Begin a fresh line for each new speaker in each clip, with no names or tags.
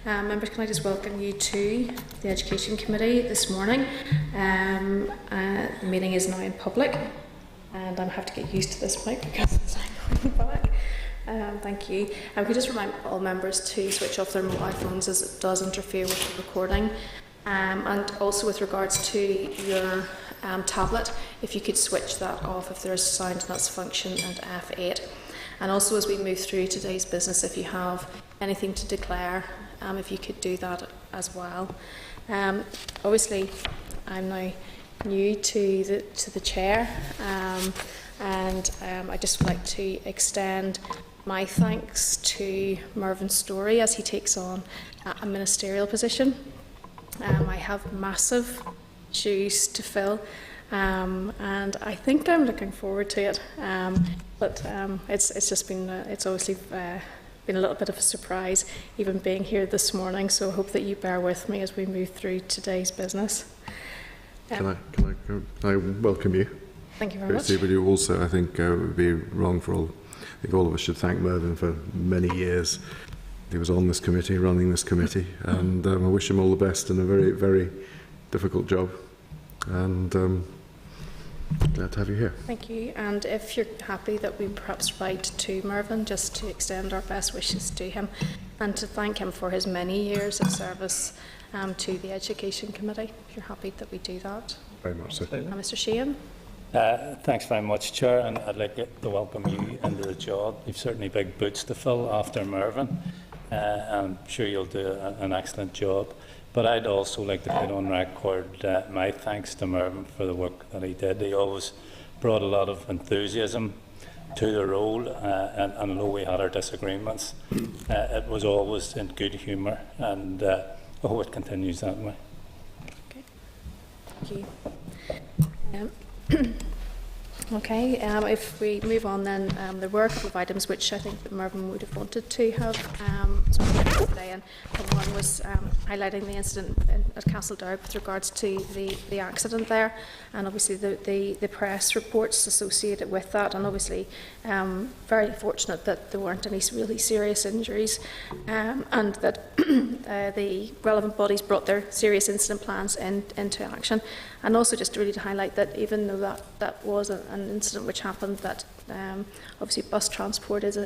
Members, can I just welcome you to the Education Committee this morning. The meeting is now in public, and I have to get used to this mic because I'm going back. Thank you. Could just remind all members to switch off their mobile phones as it does interfere with the recording. And also with regards to your tablet, if you could switch that off if there's sound, and that's function and F8. And also as we move through today's business, if you have anything to declare, if you could do that as well. Obviously, I'm now new to the chair, and I'd just like to extend my thanks to Mervyn Storey as he takes on a ministerial position. I have massive shoes to fill, and I think I'm looking forward to it. But it's just been it's obviously been a little bit of a surprise even being here this morning. So I hope that you bear with me as we move through today's business.
Can I welcome you?
Thank you very much.
But you also, I think, it would be wrong for all. I think all of us should thank Mervyn for many years. He was on this committee, running this committee, and I wish him all the best in a very, very difficult job. And glad to have you here.
Thank you. And if you're happy that we perhaps write to Mervyn just to extend our best wishes to him and to thank him for his many years of service to the Education Committee, if you're happy that we do that.
Very much so.
Mr. Sheehan.
Thanks very much, Chair, and I'd like to welcome you into the job. You've certainly big boots to fill after Mervyn. I'm sure you'll do an excellent job. But I'd also like to put on record my thanks to Mervyn for the work that he did. He always brought a lot of enthusiasm to the role, and I know we had our disagreements. It was always in good humour, and I hope it continues that way.
Okay. Thank you. Okay, if we move on then, there were a couple of items which I think that Mervyn would have wanted to have spoken today, and one was highlighting the incident at Castledown with regards to the accident there, and obviously the press reports associated with that, and obviously very fortunate that there weren't any really serious injuries, and that the relevant bodies brought their serious incident plans into action. And also just really to highlight that even though that was an incident which happened, that obviously bus transport is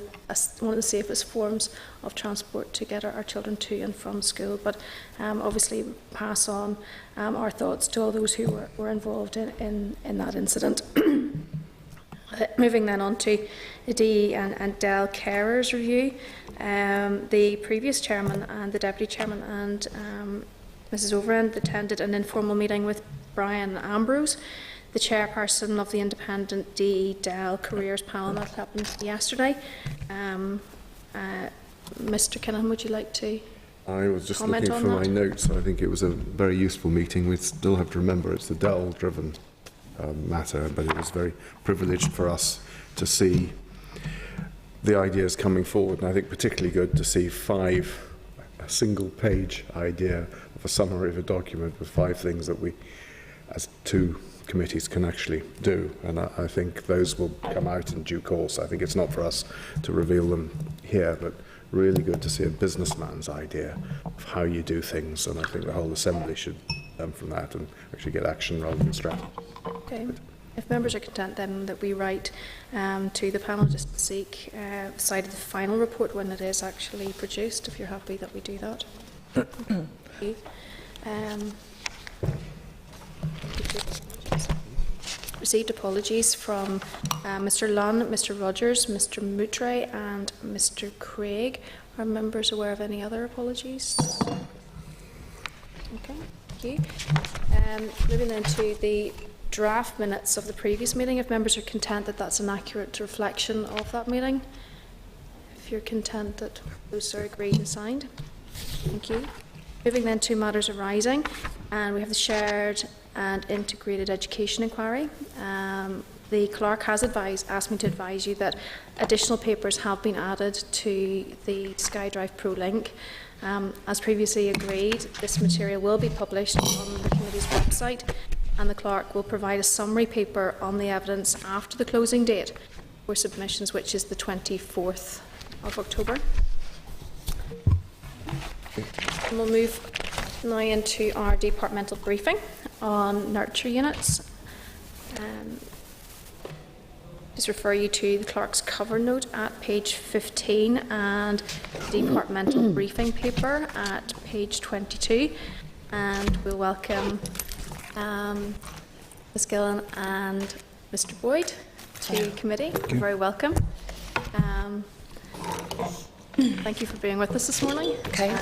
one of the safest forms of transport to get our children to and from school. But obviously pass on our thoughts to all those who were involved in that incident. Moving then on to the DE and Dell Carers review. The previous chairman and the deputy chairman and Mrs. Overend attended an informal meeting with Brian Ambrose, the chairperson of the independent DE Dell Careers panel. That happened yesterday. Mr. Kinahan, would you like to
I was just
comment
looking for my notes. I think it was a very useful meeting. We still have to remember it's the Dell-driven matter, but it was very privileged for us to see the ideas coming forward, and I think particularly good to see a single-page idea of a summary of a document with 5 things that we, as 2 committees, can actually do, and I think those will come out in due course. I think it's not for us to reveal them here, but really good to see a businessman's idea of how you do things, and I think the whole Assembly should learn from that and actually get action rather than strategy.
Okay. If members are content then that we write to the panel just to seek side of the final report when it is actually produced, if you're happy that we do that. Okay. Received apologies from Mr. Lunn, Mr. Rogers, Mr. Moutre and Mr. Craig. Are members aware of any other apologies? Okay, thank you. Moving then to the draft minutes of the previous meeting, if members are content that that's an accurate reflection of that meeting. If you're content that those are agreed and signed. Thank you. Moving then to matters arising, and we have the shared and integrated education inquiry. The clerk has asked me to advise you that additional papers have been added to the SkyDrive Pro link. As previously agreed, this material will be published on the committee's website, and the clerk will provide a summary paper on the evidence after the closing date for submissions, which is the 24th of October. And we'll move now into our departmental briefing on nurture units. Just refer you to the clerk's cover note at page 15 and departmental briefing paper at page 22. And we'll welcome Ms Gillen and Mr Boyd to committee. You're very welcome. Thank you for being with us this morning.
Okay.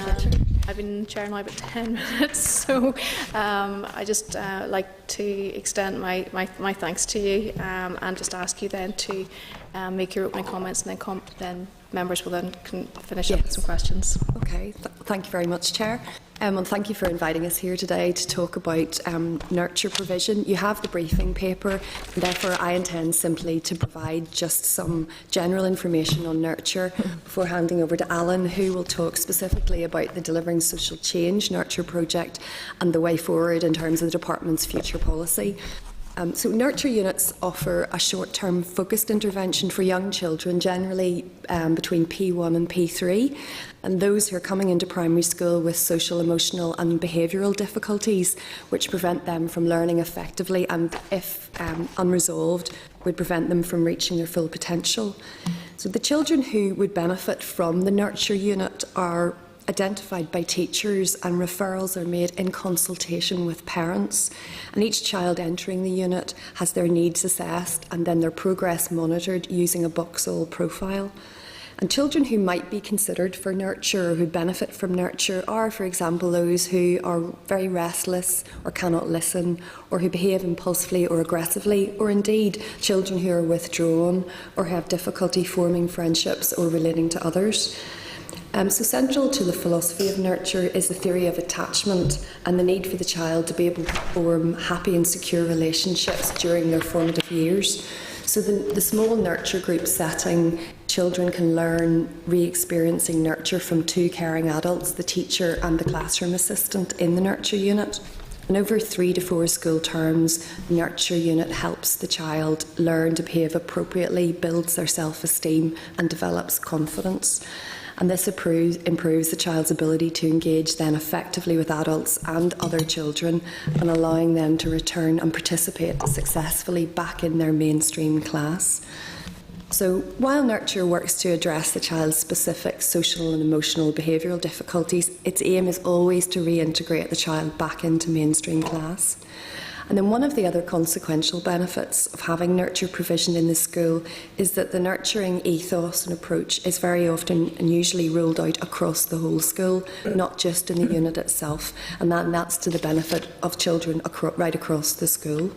I've been chair now about 10 minutes, so I just like to extend my thanks to you and just ask you then to make your opening comments, and then members will then finish up with some questions.
Okay, thank you very much, Chair. And thank you for inviting us here today to talk about nurture provision. You have the briefing paper, and therefore I intend simply to provide just some general information on nurture before handing over to Alan, who will talk specifically about the Delivering Social Change Nurture project and the way forward in terms of the Department's future policy. So nurture units offer a short-term focused intervention for young children, generally between P1 and P3, and those who are coming into primary school with social, emotional and behavioural difficulties which prevent them from learning effectively and, if unresolved, would prevent them from reaching their full potential. So the children who would benefit from the nurture unit are identified by teachers, and referrals are made in consultation with parents. And each child entering the unit has their needs assessed and then their progress monitored using a Boxall profile. And children who might be considered for nurture or who benefit from nurture are, for example, those who are very restless or cannot listen, or who behave impulsively or aggressively, or indeed children who are withdrawn or have difficulty forming friendships or relating to others. So central to the philosophy of nurture is the theory of attachment and the need for the child to be able to form happy and secure relationships during their formative years. So the small nurture group setting, children can learn re-experiencing nurture from two caring adults, the teacher and the classroom assistant in the nurture unit. And over 3 to 4 school terms, the nurture unit helps the child learn to behave appropriately, builds their self-esteem and develops confidence. And this improves the child's ability to engage then effectively with adults and other children, and allowing them to return and participate successfully back in their mainstream class. So while nurture works to address the child's specific social and emotional behavioural difficulties, its aim is always to reintegrate the child back into mainstream class. And then one of the other consequential benefits of having nurture provision in the school is that the nurturing ethos and approach is very often and usually rolled out across the whole school, not just in the unit itself, and that's to the benefit of children right across the school.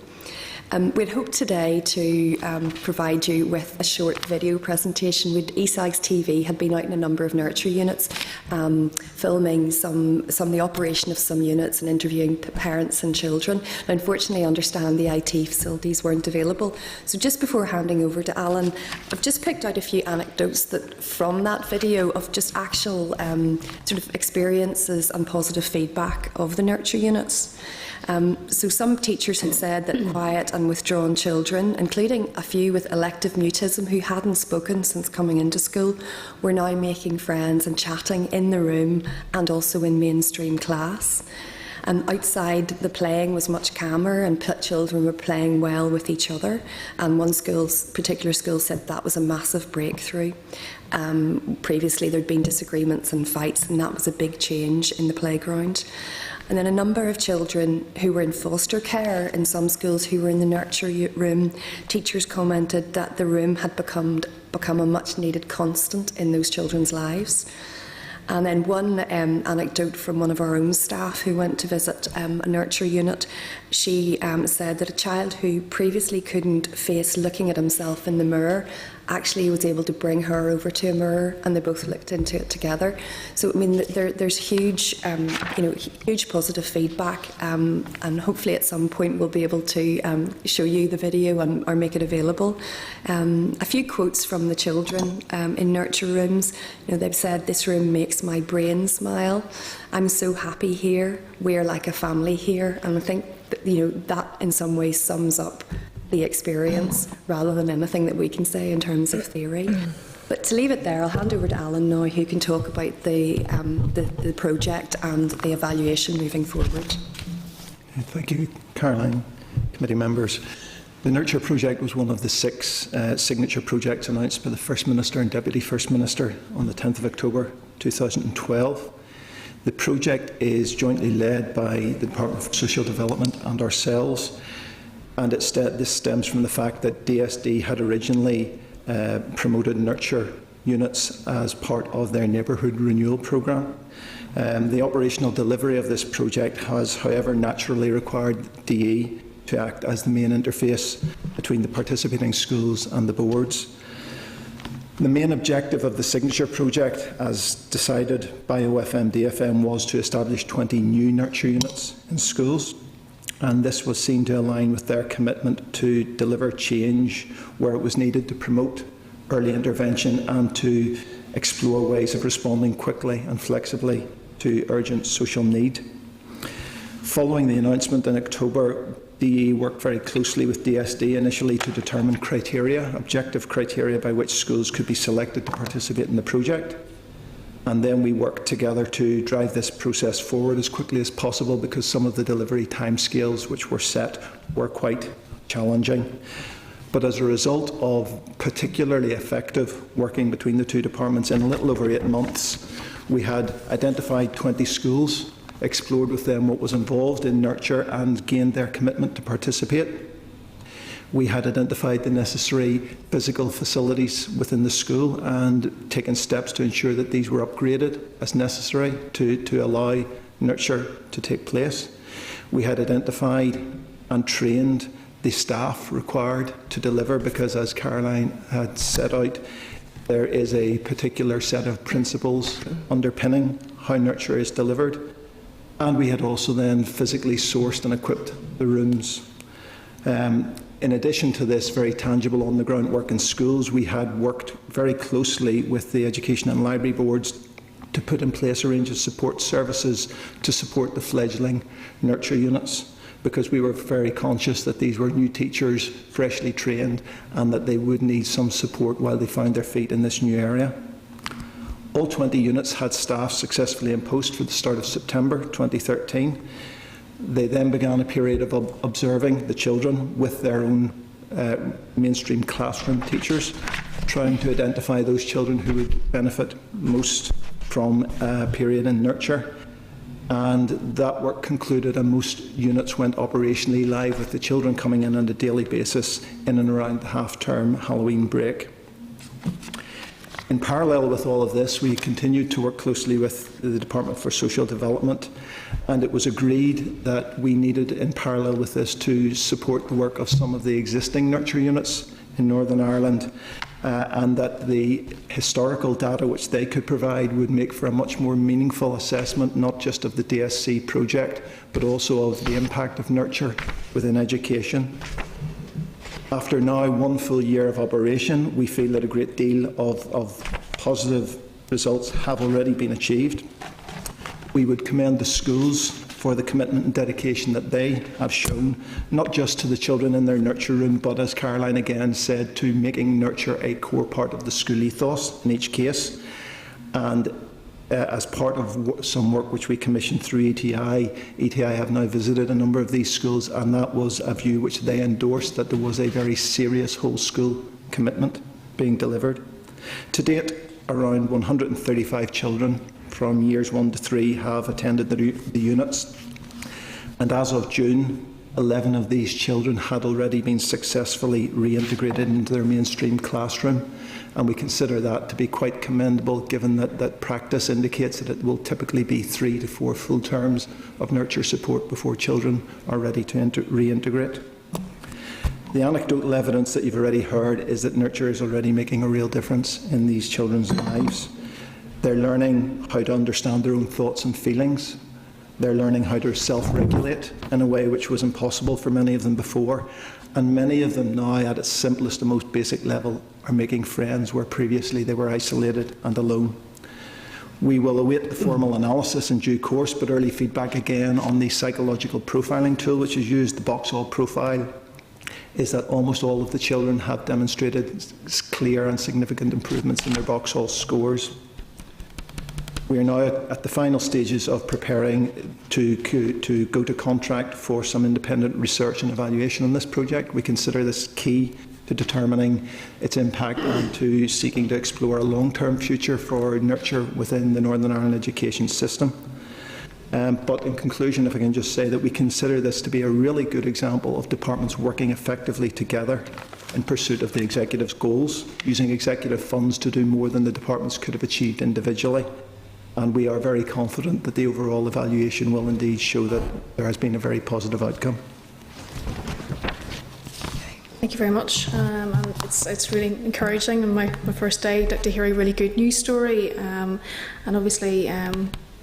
We'd hoped today to provide you with a short video presentation. ESAGS TV had been out in a number of nurture units, filming some of the operation of some units and interviewing parents and children. Now, unfortunately, I understand the IT facilities weren't available. So just before handing over to Alan, I've just picked out a few anecdotes from that video of just actual sort of experiences and positive feedback of the nurture units. So some teachers had said that quiet and withdrawn children, including a few with elective mutism who hadn't spoken since coming into school, were now making friends and chatting in the room and also in mainstream class. Outside, the playing was much calmer and children were playing well with each other. And one particular school said that was a massive breakthrough. Previously, there'd been disagreements and fights, and that was a big change in the playground. And then a number of children who were in foster care in some schools who were in the nurture room, teachers commented that the room had become a much needed constant in those children's lives. And then one anecdote from one of our own staff who went to visit a nurture unit, she said that a child who previously couldn't face looking at himself in the mirror actually was able to bring her over to a mirror, and they both looked into it together. So I mean, there's huge, huge positive feedback, and hopefully at some point we'll be able to show you the video or make it available. A few quotes from the children in nurture rooms. They've said, "This room makes my brain smile. I'm so happy here. We're like a family here." And I think that in some ways sums up the experience rather than anything that we can say in terms of theory. But to leave it there, I'll hand over to Alan now, who can talk about the project and the evaluation moving forward.
Thank you, Caroline, committee members. The Nurture project was one of the 6 signature projects announced by the First Minister and Deputy First Minister on the 10th of October 2012. The project is jointly led by the Department for Social Development and ourselves, and this stems from the fact that DSD had originally promoted Nurture units as part of their neighbourhood renewal programme. The operational delivery of this project has, however, naturally required DE to act as the main interface between the participating schools and the boards. The main objective of the Signature project, as decided by OFM DFM, was to establish 20 new Nurture units in schools, and this was seen to align with their commitment to deliver change where it was needed to promote early intervention and to explore ways of responding quickly and flexibly to urgent social need. Following the announcement in October, DE worked very closely with DSD initially to determine objective criteria by which schools could be selected to participate in the project. And then we worked together to drive this process forward as quickly as possible, because some of the delivery timescales which were set were quite challenging. But as a result of particularly effective working between the 2 departments, in a little over 8 months, we had identified 20 schools, explored with them what was involved in Nurture and gained their commitment to participate. We had identified the necessary physical facilities within the school and taken steps to ensure that these were upgraded as necessary to allow Nurture to take place. We had identified and trained the staff required to deliver, because, as Caroline had set out, there is a particular set of principles underpinning how Nurture is delivered. And we had also then physically sourced and equipped the rooms. In addition to this very tangible on-the-ground work in schools, we had worked very closely with the Education and Library boards to put in place a range of support services to support the fledgling Nurture units, because we were very conscious that these were new teachers, freshly trained, and that they would need some support while they found their feet in this new area. All 20 units had staff successfully in post for the start of September 2013. They then began a period of observing the children with their own mainstream classroom teachers, trying to identify those children who would benefit most from a period in Nurture. And that work concluded, and most units went operationally live with the children coming in on a daily basis in and around the half-term Halloween break. In parallel with all of this, we continued to work closely with the Department for Social Development, and it was agreed that we needed, in parallel with this, to support the work of some of the existing Nurture units in Northern Ireland, and that the historical data which they could provide would make for a much more meaningful assessment, not just of the DSC project, but also of the impact of Nurture within education. After now 1 full year of operation, we feel that a great deal of positive results have already been achieved. We would commend the schools for the commitment and dedication that they have shown, not just to the children in their Nurture room, but, as Caroline again said, to making Nurture a core part of the school ethos in each case. And as part of some work which we commissioned through ETI have now visited a number of these schools, and that was a view which they endorsed, that there was a very serious whole school commitment being delivered. To date, around 135 children from years 1 to 3 have attended the units, and as of June, 11 of these children had already been successfully reintegrated into their mainstream classroom, and we consider that to be quite commendable, given that practice indicates that it will typically be 3 to 4 full terms of Nurture support before children are ready to reintegrate. The anecdotal evidence that you've already heard is that Nurture is already making a real difference in these children's lives. They're learning how to understand their own thoughts and feelings. They're learning how to self-regulate in a way which was impossible for many of them before. And many of them now, at its simplest and most basic level, are making friends where previously they were isolated and alone. We will await the formal analysis in due course, but early feedback again on the psychological profiling tool which is used, the Boxall profile, is that almost all of the children have demonstrated clear and significant improvements in their Vauxhall scores. We are now at the final stages of preparing to go to contract for some independent research and evaluation on this project. We consider this key to determining its impact and to seeking to explore a long-term future for nurture within the Northern Ireland education system. But in conclusion, if I can just say that we consider this to be a really good example of departments working effectively together in pursuit of the executive's goals, using executive funds to do more than the departments could have achieved individually. And we are very confident that the overall evaluation will indeed show that there has been a very positive outcome.
Thank you very much. And it's really encouraging on my first day to hear a really good news story. And obviously,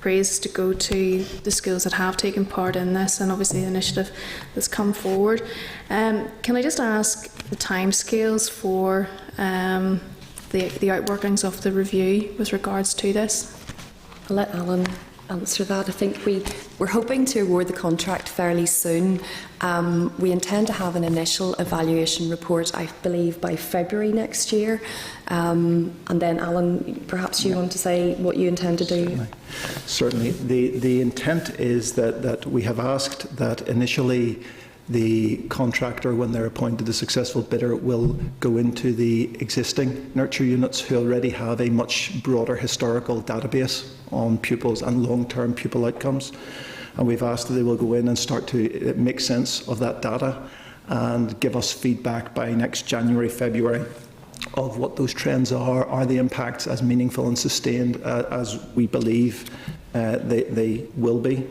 praise to go to the schools that have taken part in this, and obviously the initiative that's come forward. Can I just ask the timescales for the outworkings of the review with regards to this?
I'll let Alan answer that. I think we're hoping to award the contract fairly soon. We intend to have an initial evaluation report, I believe, by February next year. And then, Alan, perhaps you want to say what you intend to do?
Certainly. The intent is that we have asked that initially the contractor, when they're appointed the successful bidder, will go into the existing nurture units who already have a much broader historical database on pupils and long-term pupil outcomes. And we've asked that they will go in and start to make sense of that data and give us feedback by next January, February of what those trends are the impacts as meaningful and sustained as we believe they will be.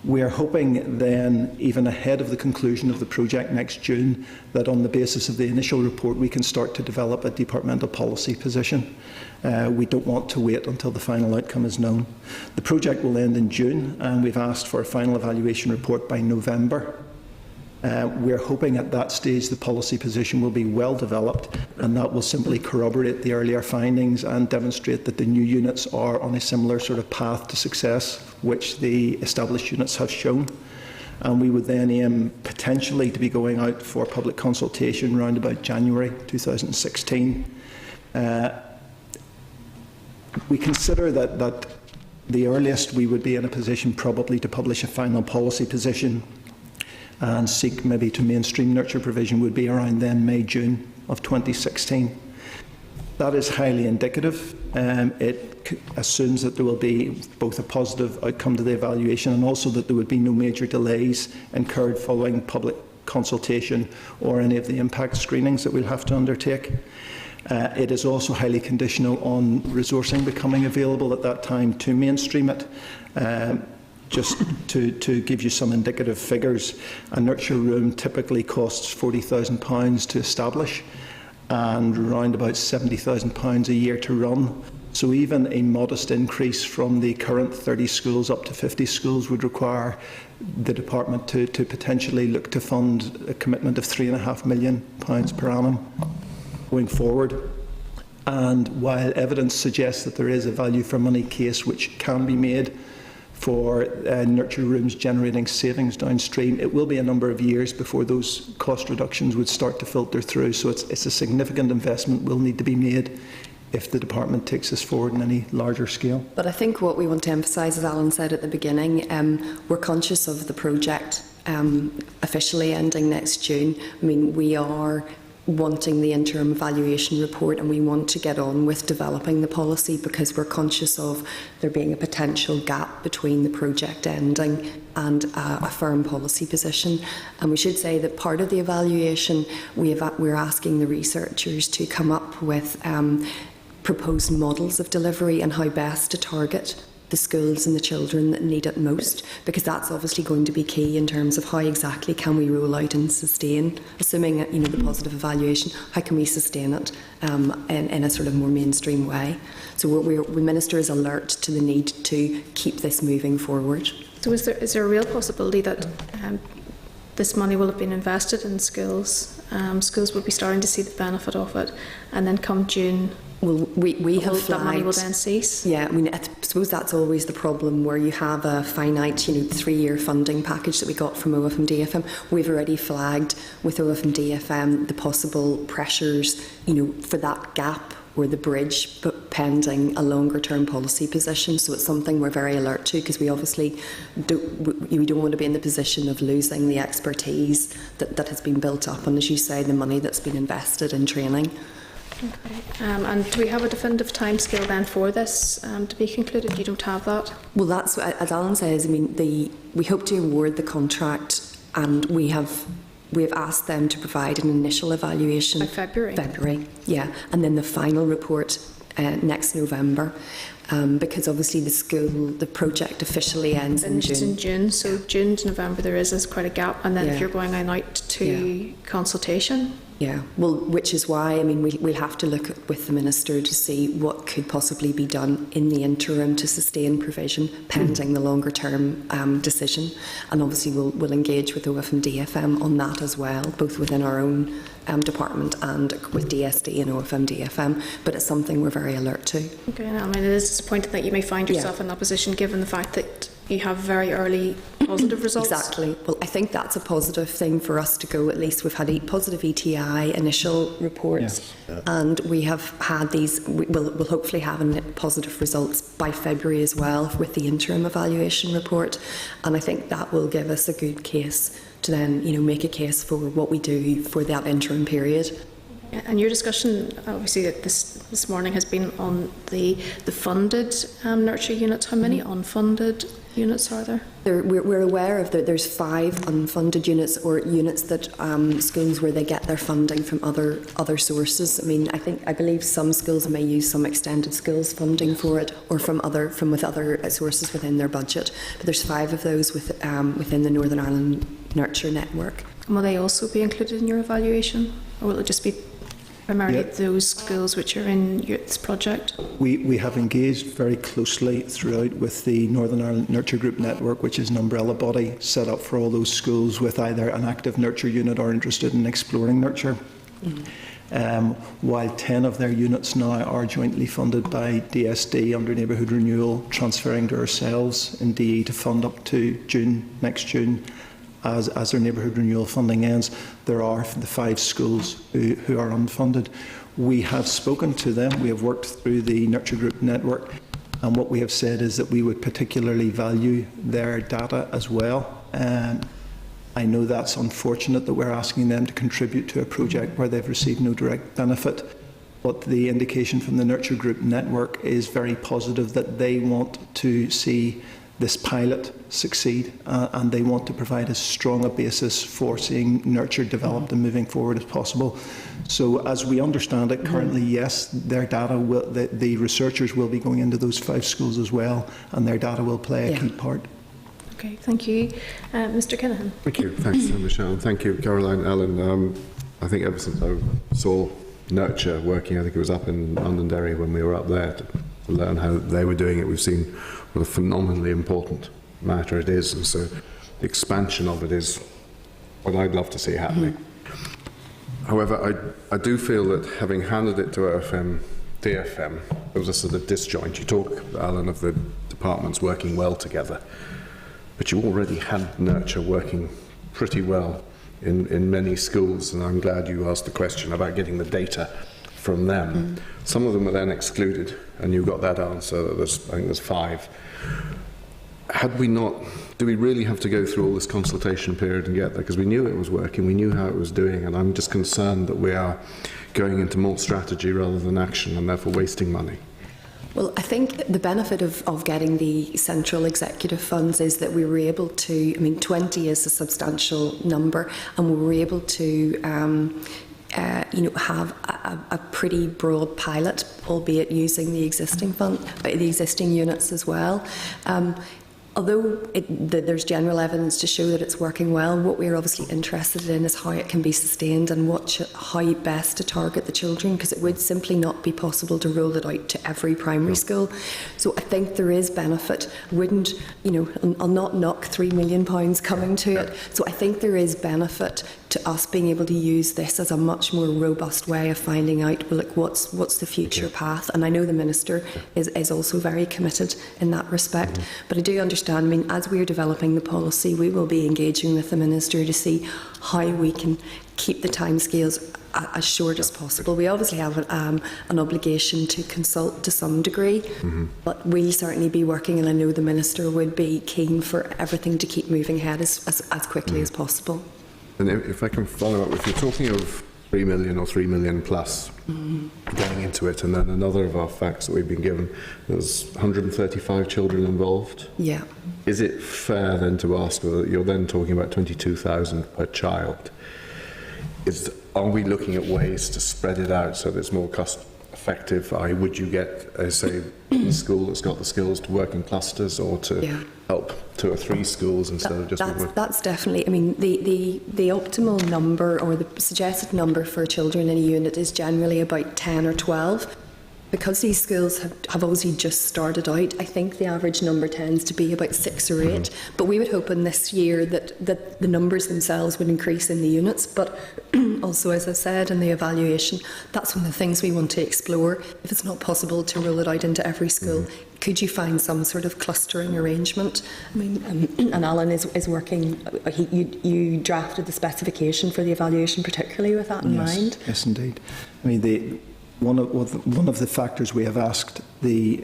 We are hoping then, even ahead of the conclusion of the project next June, that on the basis of the initial report we can start to develop a departmental policy position. We don't want to wait until the final outcome is known. The project will end in June, and we've asked for a final evaluation report by November. We're hoping at that stage the policy position will be well developed, and that will simply corroborate the earlier findings and demonstrate that the new units are on a similar sort of path to success which the established units have shown. And we would then aim potentially to be going out for public consultation around about January 2016. We consider that the earliest we would be in a position probably to publish a final policy position and seek maybe to mainstream nurture provision would be around then May, June of 2016. That is highly indicative. It assumes that there will be both a positive outcome to the evaluation and also that there would be no major delays incurred following public consultation or any of the impact screenings that we'll have to undertake. It is also highly conditional on resourcing becoming available at that time to mainstream it. Just to give you some indicative figures, a nurture room typically costs £40,000 to establish and around about £70,000 a year to run. So even a modest increase from the current 30 schools up to 50 schools would require the department to potentially look to fund a commitment of £3.5 million per annum going forward. And while evidence suggests that there is a value for money case which can be made for nurture rooms generating savings downstream, it will be a number of years before those cost reductions would start to filter through. So it's a significant investment will need to be made if the department takes this forward in any larger scale.
But I think what we want to emphasise, as Alan said at the beginning, we're conscious of the project officially ending next June. I mean, we are wanting the interim evaluation report and we want to get on with developing the policy because we're conscious of there being a potential gap between the project ending and a firm policy position. And we should say that part of the evaluation we're asking the researchers to come up with proposed models of delivery and how best to target the schools and the children that need it most, because that's obviously going to be key in terms of how exactly can we roll out and sustain, assuming the positive evaluation, how can we sustain it in a sort of more mainstream way. So the Minister is alert to the need to keep this moving forward.
So is there a real possibility that this money will have been invested in schools? Schools will be starting to see the benefit of it, and then come June,
well, we have
that money will then cease?
Yeah, I mean, suppose that's always the problem where you have a finite, 3-year funding package that we got from OFM DFM. We've already flagged with OFM DFM the possible pressures, for that gap or the bridge, but pending a longer term policy position. So it's something we're very alert to, because we obviously don't want to be in the position of losing the expertise that has been built up, and, as you say, the money that's been invested in training.
Okay. And do we have a definitive timescale then for this to be concluded? You don't have that?
Well, that's, as Alan says, we hope to award the contract, and we have asked them to provide an initial evaluation.
By February?
February, yeah. And then the final report next November. Because obviously the project officially ends in June.
It's in June, so June to November there is quite a gap. And then if you're going out to consultation?
Yeah, well, which is why, we'll have to look with the Minister to see what could possibly be done in the interim to sustain provision pending the longer term decision. And obviously we'll engage with OFM DFM on that as well, both within our own department and with DSD and OFM DFM. But it's something we're very alert to. Okay,
it is disappointing that you may find yourself in that position, given the fact that you have very early positive results.
Exactly. Well, I think that's a positive thing for us to go. At least we've had 8 positive ETI initial reports, and we have had these. We'll hopefully have positive results by February as well with the interim evaluation report, and I think that will give us a good case to then, make a case for what we do for that interim period.
And your discussion, obviously, this morning has been on the funded nurture units. How many unfunded units are there?
We're aware of that. There's 5 unfunded units, or units that schools where they get their funding from other sources. I believe some schools may use some extended schools funding for it, or from other sources within their budget. But there's 5 of those within the Northern Ireland Nurture Network.
And will they also be included in your evaluation, or will it just be primarily those schools which are in this project?
We have engaged very closely throughout with the Northern Ireland Nurture Group Network, which is an umbrella body set up for all those schools with either an active nurture unit or interested in exploring nurture. While 10 of their units now are jointly funded by DSD under neighbourhood renewal, transferring to ourselves in DE to fund up to next June. As their neighbourhood renewal funding ends, there are the 5 schools who are unfunded. We have spoken to them. We have worked through the Nurture Group network, and what we have said is that we would particularly value their data as well. I know that's unfortunate that we're asking them to contribute to a project where they've received no direct benefit, but the indication from the Nurture Group network is very positive that they want to see this pilot succeed, and they want to provide as strong a basis for seeing nurture developed and moving forward as possible. So as we understand it currently, yes, their data will, the researchers will be going into those 5 schools as well, and their data will play a key part.
Okay, thank you. Mr. Kinahan.
Thank you. Thanks, Michelle. Thank you, Caroline, Alan. I think ever since I saw Nurture working, I think it was up in Londonderry when we were up there to learn how they were doing it, we've seen what a phenomenally important matter it is, and so the expansion of it is what I'd love to see happening. However, I do feel that having handed it to OFM DFM, there was a sort of disjoint. You talk, Alan, of the departments working well together, but you already had Nurture working pretty well in many schools, and I'm glad you asked the question about getting the data from them. Some of them were then excluded, and you got that answer that I think there's 5. Had we not, do we really have to go through all this consultation period and get there? Because we knew it was working, we knew how it was doing, and I'm just concerned that we are going into more strategy rather than action, and therefore wasting money.
Well, I think the benefit of getting the central executive funds is that we were able to, 20 is a substantial number, and we were able to have a pretty broad pilot, albeit using the existing units as well. Although there's general evidence to show that it's working well, what we're obviously interested in is how it can be sustained and how best to target the children, because it would simply not be possible to roll it out to every primary school. So I think there is benefit. I'll not knock £3 million coming to it. So I think there is benefit to us being able to use this as a much more robust way of finding out, well, look, what's the future path. And I know the Minister is also very committed in that respect. But I do understand, I mean, as we're developing the policy, we will be engaging with the Minister to see how we can keep the timescales as short as possible. We obviously have an obligation to consult to some degree, but we'll certainly be working, and I know the Minister would be keen for everything to keep moving ahead as quickly as possible.
And if I can follow up, if you're talking of 3 million or 3 million plus going into it, and then another of our facts that we've been given, there's 135 children involved.
Yeah.
Is it fair then to ask, you're then talking about 22,000 per child? Are we looking at ways to spread it out so that it's more cost effective? Would you get, say, a school that's got the skills to work in clusters, or to help 2 or 3 schools instead of just one?
That's definitely, I mean, the optimal number, or the suggested number for children in a unit is generally about 10 or 12. Because these schools have obviously just started out, I think the average number tends to be about 6 or 8. But we would hope in this year that the numbers themselves would increase in the units. But also, as I said, in the evaluation, that's one of the things we want to explore. If it's not possible to roll it out into every school, could you find some sort of clustering arrangement? I mean, and Alan is working, you drafted the specification for the evaluation particularly with that in mind.
Yes, indeed. I mean, one of the factors we have asked the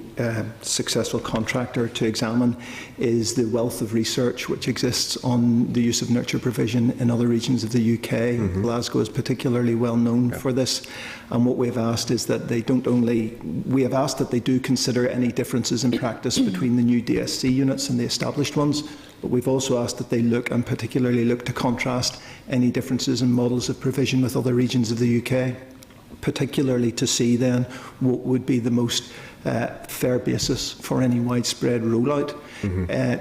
successful contractor to examine is the wealth of research which exists on the use of nurture provision in other regions of the UK. Glasgow is particularly well known for this, and what we've asked is that they do consider any differences in practice between the new DSC units and the established ones, but we've also asked that they look, and particularly look to contrast any differences in models of provision with other regions of the UK, particularly to see then what would be the most fair basis for any widespread rollout.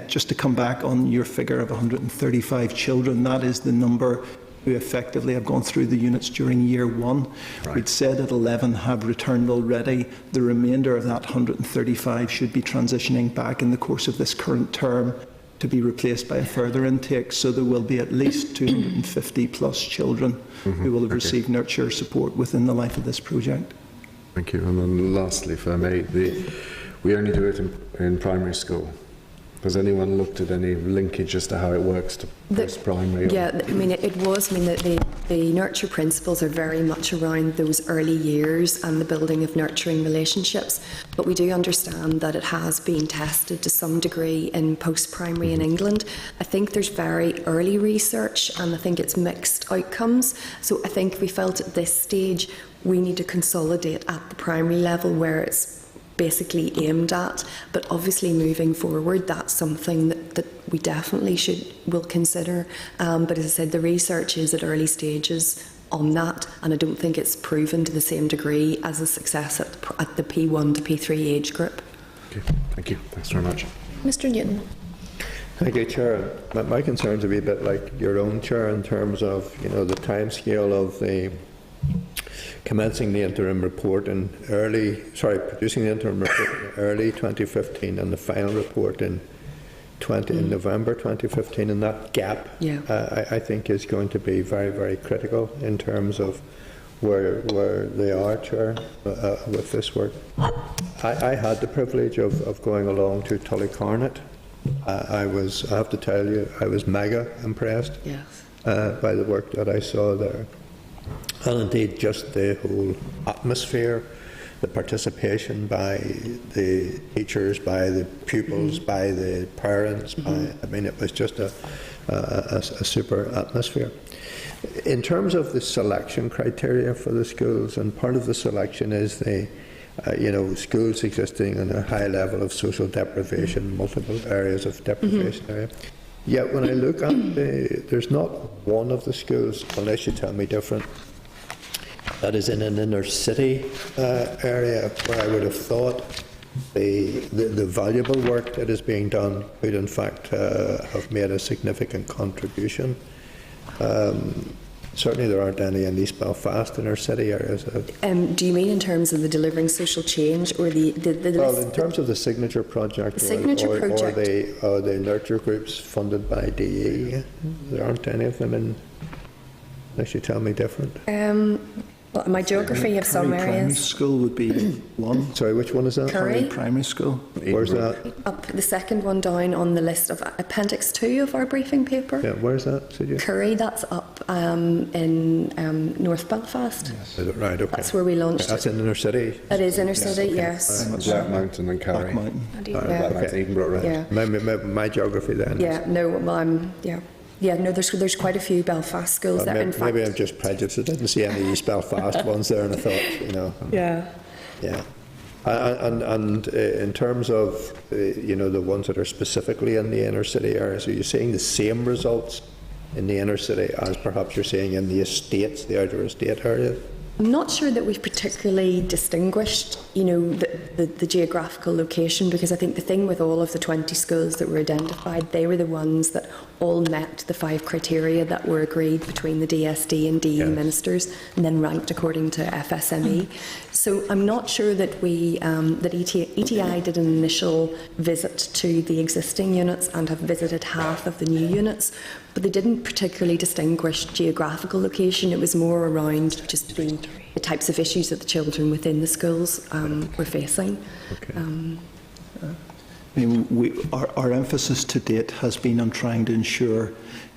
Just to come back on your figure of 135 children, that is the number who effectively have gone through the units during year 1. Right. We'd said that 11 have returned already. The remainder of that 135 should be transitioning back in the course of this current term to be replaced by a further intake, so there will be at least 250 plus children who will have received nurture support within the life of this project.
Thank you. And then lastly, if I may, we only do it in primary school. Has anyone looked at any linkage as to how it works to post-primary?
Yeah, I mean, the nurture principles are very much around those early years and the building of nurturing relationships. But we do understand that it has been tested to some degree in post-primary in England. I think there's very early research, and I think it's mixed outcomes. So I think we felt at this stage we need to consolidate at the primary level where it's basically aimed at, but obviously moving forward, that's something that we definitely will consider. But as I said, the research is at early stages on that, and I don't think it's proven to the same degree as a success at the P1 to P3 age group.
Okay, thank you. Thanks very much.
Mr. Newton.
Thank you, Chair. My concerns would be a bit like your own, Chair, in terms of the timescale of the commencing the interim report in producing the interim report in early 2015 and the final report in November 2015, and that gap I think is going to be very, very critical in terms of where they are, Chair, with this work. I had the privilege of going along to Tullycarnet. I have to tell you, I was mega impressed by the work that I saw there. And indeed, just the whole atmosphere, the participation by the teachers, by the pupils, by the parents. I mean, it was just a super atmosphere. In terms of the selection criteria for the schools, and part of the selection is the schools existing in a high level of social deprivation, multiple areas of deprivation area. Yet when I look at there's not one of the schools, unless you tell me different, that is in an inner city area where I would have thought the valuable work that is being done could in fact have made a significant contribution. Certainly there aren't any in East Belfast inner city areas.
Do you mean in terms of the delivering social change, or the
well, in terms of the signature project, or the nurture groups funded by DE, there aren't any of them in. Unless you tell me different.
Well, my geography of some
Curry Primary
areas.
School would be one.
Sorry, which one is that?
Curry.
Primary School.
Where's that?
Up the second one down on the list of Appendix 2 of our briefing paper.
Yeah, where's that? Said you?
Curry, that's up in North Belfast.
Is it right? Okay.
That's where we launched
That's
it.
in inner city.
It is inner city, yes.
Black Mountain and Carry.
Black Mountain.
Andy.
Right,
Yeah.
Black Mountain, Edinburgh Road.
Yeah.
My geography then.
Yeah, no, well, no, there's quite a few Belfast schools there, in fact.
Maybe I'm just prejudiced. I didn't see any East Belfast ones there, and I thought, you know.
Yeah.
Yeah. And in terms of, you know, the ones that are specifically in the inner city areas, are you seeing the same results in the inner city as perhaps you're seeing in the estates, the outer estate areas?
I'm not sure that we've particularly distinguished, you know, the geographical location, because I think the thing with all of the 20 schools that were identified, they were the ones that all met the 5 criteria that were agreed between the DSD and DE ministers, and then ranked according to FSME. So I'm not sure that that ETI did an initial visit to the existing units and have visited half of the new units, but they didn't particularly distinguish geographical location. It was more around just the types of issues that the children within the schools were facing.
Okay.
I mean, our emphasis to date has been on trying to ensure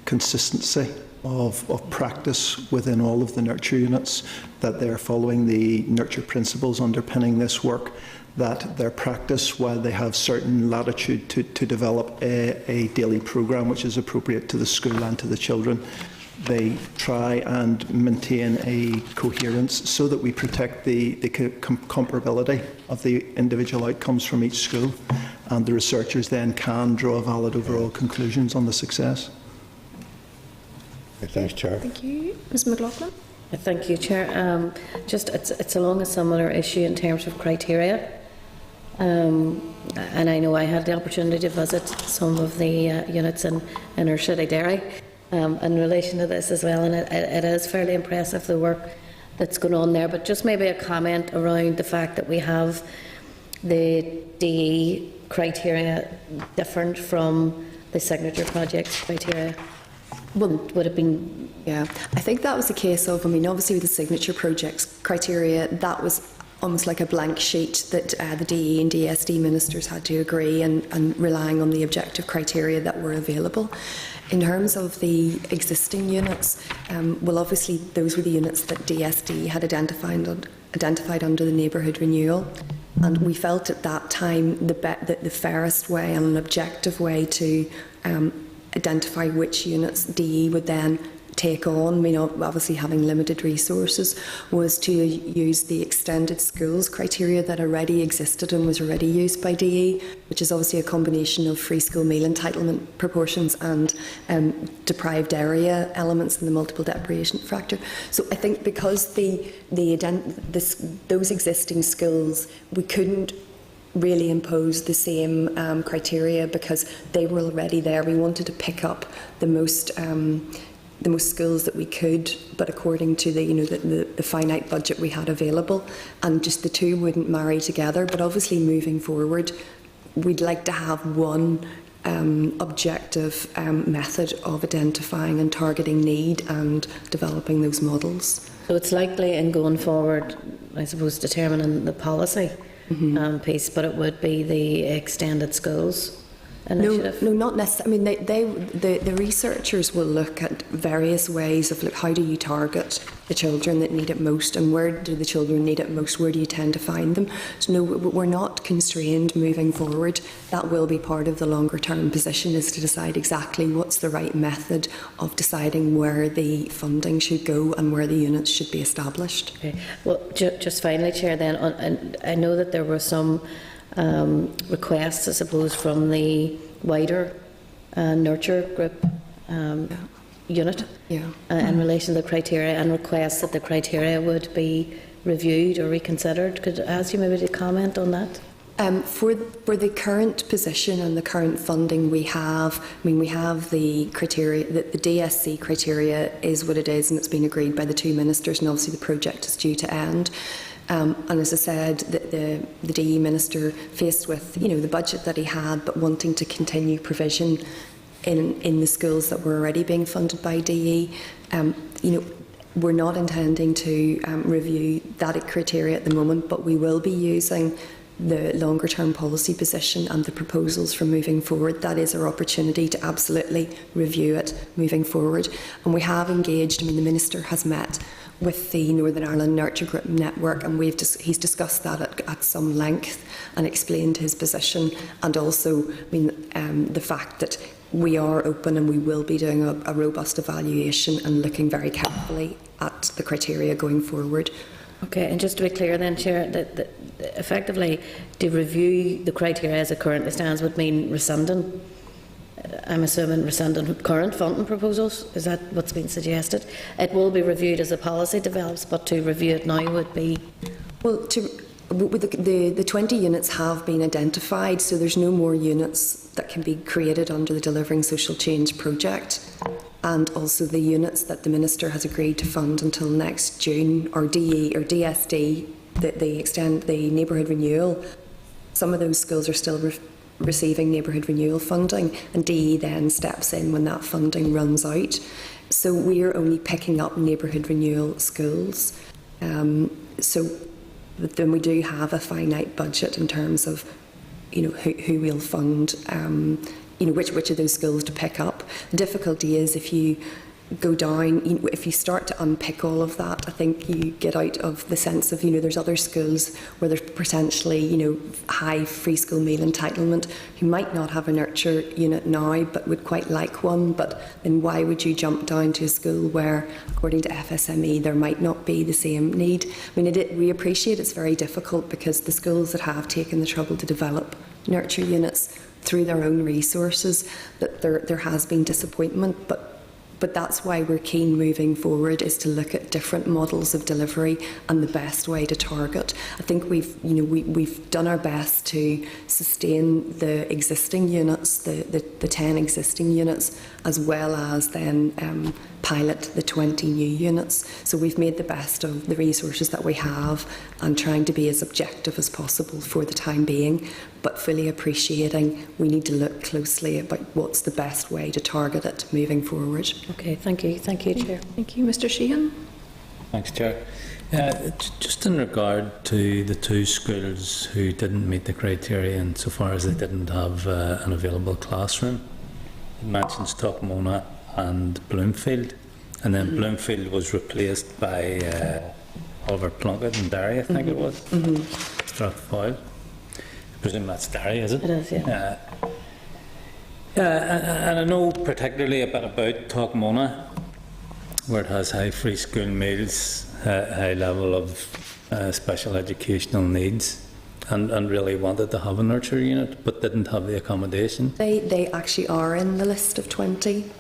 consistency of practice within all of the nurture units, that they're following the nurture principles underpinning this work, that their practice, while they have certain latitude to develop a daily programme which is appropriate to the school and to the children, they try and maintain a coherence so that we protect the comparability of the individual outcomes from each school, and the researchers then can draw valid overall conclusions on the success.
Thanks, Chair.
Thank you. Ms McLaughlin?
Thank you, Chair. Just it's along a similar issue in terms of criteria. And I know I had the opportunity to visit some of the units in inner city Derry in relation to this as well, and it is fairly impressive, the work that's going on there. But just maybe a comment around the fact that we have the DE criteria different from the signature projects criteria. Would have been.
Yeah, I think that was the case of, I mean, obviously with the signature projects criteria, that was almost like a blank sheet that the DE and DSD ministers had to agree, and relying on the objective criteria that were available. In terms of the existing units, well, obviously those were the units that DSD had identified under the neighbourhood renewal, and we felt at that time the fairest way and an objective way to identify which units DE would then take on, I mean, obviously having limited resources, was to use the extended schools criteria that already existed and was already used by DE, which is obviously a combination of free school meal entitlement proportions and deprived area elements in the multiple deprivation factor. So I think because those existing schools, we couldn't really impose the same criteria because they were already there. We wanted to pick up the most schools that we could, but according to the finite budget we had available, and just the two wouldn't marry together. But obviously, moving forward, we'd like to have one objective method of identifying and targeting need and developing those models.
So it's likely in going forward, I suppose, determining the policy piece, but it would be the extended schools initiative.
No, not necessarily. I mean, the researchers will look at various ways of how do you target the children that need it most, and where do the children need it most, where do you tend to find them. So no, we're not constrained moving forward. That will be part of the longer term position, is to decide exactly what's the right method of deciding where the funding should go and where the units should be established.
Okay. Well, just finally, Chair, then, and I know that there were some requests, I suppose, from the wider nurture group unit in relation to the criteria, and requests that the criteria would be reviewed or reconsidered. Could I ask you maybe to comment on that?
For the current position and the current funding we have, I mean, we have the criteria, the DSC criteria is what it is, and it's been agreed by the two ministers, and obviously the project is due to end. And as I said, the DE minister, faced with the budget that he had, but wanting to continue provision in the schools that were already being funded by DE, we're not intending to review that criteria at the moment, but we will be using the longer term policy position and the proposals for moving forward. That is our opportunity to absolutely review it moving forward. And we have engaged, the Minister has met with the Northern Ireland Nurture Group Network, and he's discussed that at some length and explained his position, and also the fact that we are open and we will be doing a robust evaluation and looking very carefully at the criteria going forward.
Okay, and just to be clear then, Chair, that effectively to review the criteria as it currently stands would mean rescinding, I'm assuming rescinding current funding proposals. Is that what's been suggested? It will be reviewed as a policy develops, but to review it now would be...
Well, the 20 units have been identified, so there's no more units that can be created under the Delivering Social Change project. And also the units that the Minister has agreed to fund until next June, or DE or DSD, they extend the neighbourhood renewal. Some of those schools are still receiving neighbourhood renewal funding, and DE then steps in when that funding runs out. So we're only picking up neighbourhood renewal schools. So then we do have a finite budget in terms of, who we'll fund. Which of those schools to pick up. The difficulty is if you go down, if you start to unpick all of that, I think you get out of the sense of, there's other schools where there's potentially, high free school meal entitlement, who might not have a nurture unit now but would quite like one, but then why would you jump down to a school where, according to FSME, there might not be the same need? We appreciate it's very difficult because the schools that have taken the trouble to develop nurture units through their own resources, that there has been disappointment, but that's why we're keen moving forward, is to look at different models of delivery and the best way to target. I think we've done our best to sustain the existing units, the 10 existing units, as well as then pilot the 20 new units. So we've made the best of the resources that we have and trying to be as objective as possible for the time being, but fully appreciating we need to look closely about what's the best way to target it moving forward.
Okay, thank you, Chair.
Thank you, Mr. Sheehan.
Thanks, Chair. Just in regard to the two schools who didn't meet the criteria insofar as they didn't have an available classroom, it mentions Tuckmona and Bloomfield, and then Bloomfield was replaced by Oliver Plunkett in Derry, I think it was, Strathfoyle. I presume that's Derry, is it?
It is, yeah.
And I know particularly a bit about Tuckmona, where it has high free school meals, high level of special educational needs, and really wanted to have a nurture unit but didn't have the accommodation.
They actually are in the list of 20.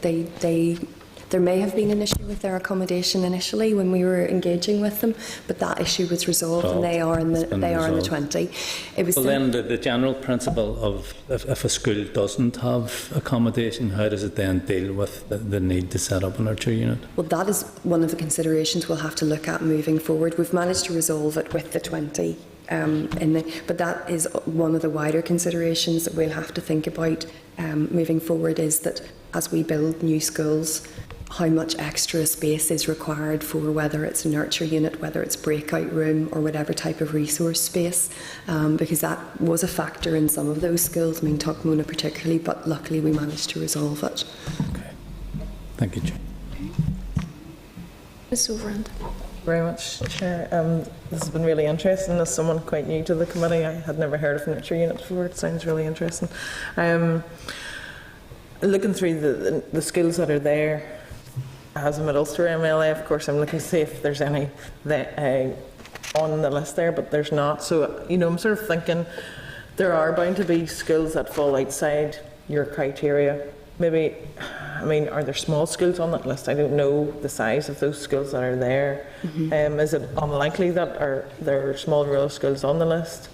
There may have been an issue with their accommodation initially when we were engaging with them, but that issue was resolved and they are in the 20. It was
then the general principle of if a school doesn't have accommodation, how does it then deal with the need to set up a nurture unit?
Well, that is one of the considerations we'll have to look at moving forward. We've managed to resolve it with the 20. But that is one of the wider considerations that we'll have to think about moving forward, is that as we build new schools, how much extra space is required for whether it's a nurture unit, whether it's breakout room or whatever type of resource space, because that was a factor in some of those schools, Tuckmona particularly, but luckily we managed to resolve it.
Okay. Thank you, Chair.
Ms. Overend.
Very much, Chair. This has been really interesting. As someone quite new to the committee, I had never heard of nurture units before. It sounds really interesting. Looking through the schools that are there, as a Middlesbrough MLA, of course, I'm looking to see if there's any on the list there, but there's not. So, I'm sort of thinking there are bound to be schools that fall outside your criteria. Maybe, are there small schools on that list? I don't know the size of those schools that are there. Is it unlikely that there are small rural schools on the list?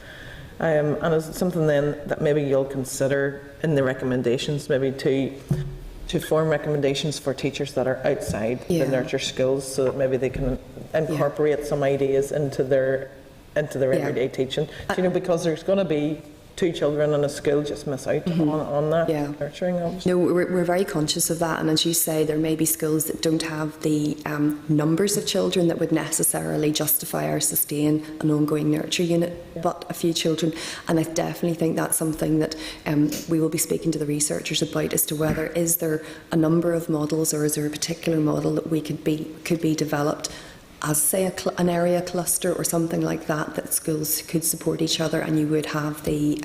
And is it something then that maybe you'll consider in the recommendations, maybe to form recommendations for teachers that are outside the nurture schools, so that maybe they can incorporate some ideas into their everyday teaching? Because there's going to be two children in a school just miss out on that
Yeah.
nurturing, obviously.
No, we're very conscious of that, and as you say, there may be schools that don't have the numbers of children that would necessarily justify or sustain an ongoing nurture unit, but a few children, and I definitely think that's something that we will be speaking to the researchers about, as to whether is there a number of models, or is there a particular model that could be developed as, say, an area cluster or something like that, that schools could support each other, and you would have the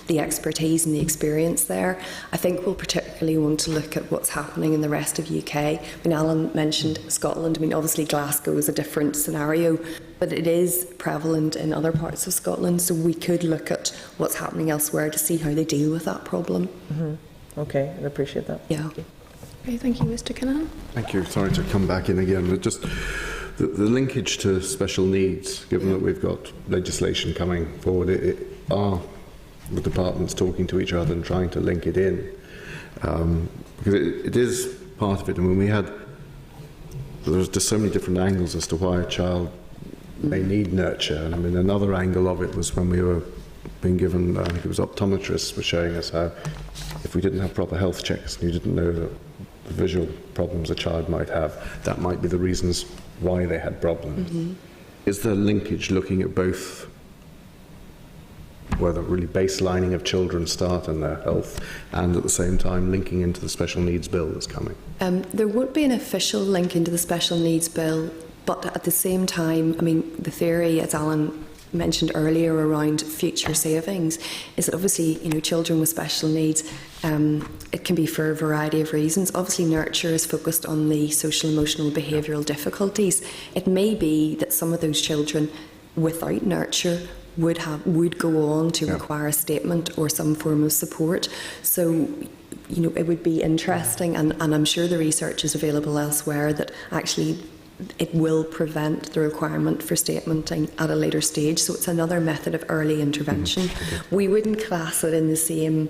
expertise and the experience there. I think we'll particularly want to look at what's happening in the rest of UK. I mean, Alan mentioned Scotland. I mean, obviously Glasgow is a different scenario, but it is prevalent in other parts of Scotland, so we could look at what's happening elsewhere to see how they deal with that problem.
Okay, I appreciate that.
Yeah.
Okay, thank you, Mr. Kinahan.
Thank you. Sorry to come back in again, but just the linkage to special needs, given that we've got legislation coming forward, are the departments talking to each other and trying to link it in? Because it is part of it. I mean, there's just so many different angles as to why a child may need nurture. And I mean, another angle of it was when we were being given, I think it was optometrists were showing us how if we didn't have proper health checks and you didn't know the visual problems a child might have, that might be the reasons why they had problems. Is there linkage looking at both, whether really baselining of children's start and their health, and at the same time linking into the special needs bill that's coming?
There won't be an official link into the special needs bill, but at the same time, I mean, the theory, as Alan mentioned earlier, around future savings is that obviously, you know, children with special needs, it can be for a variety of reasons. Obviously, nurture is focused on the social, emotional, behavioural difficulties. It may be that some of those children without nurture would go on to require a statement or some form of support. So, you know, it would be interesting, and I'm sure the research is available elsewhere, that actually it will prevent the requirement for statementing at a later stage. So it's another method of early intervention. We wouldn't class it in the same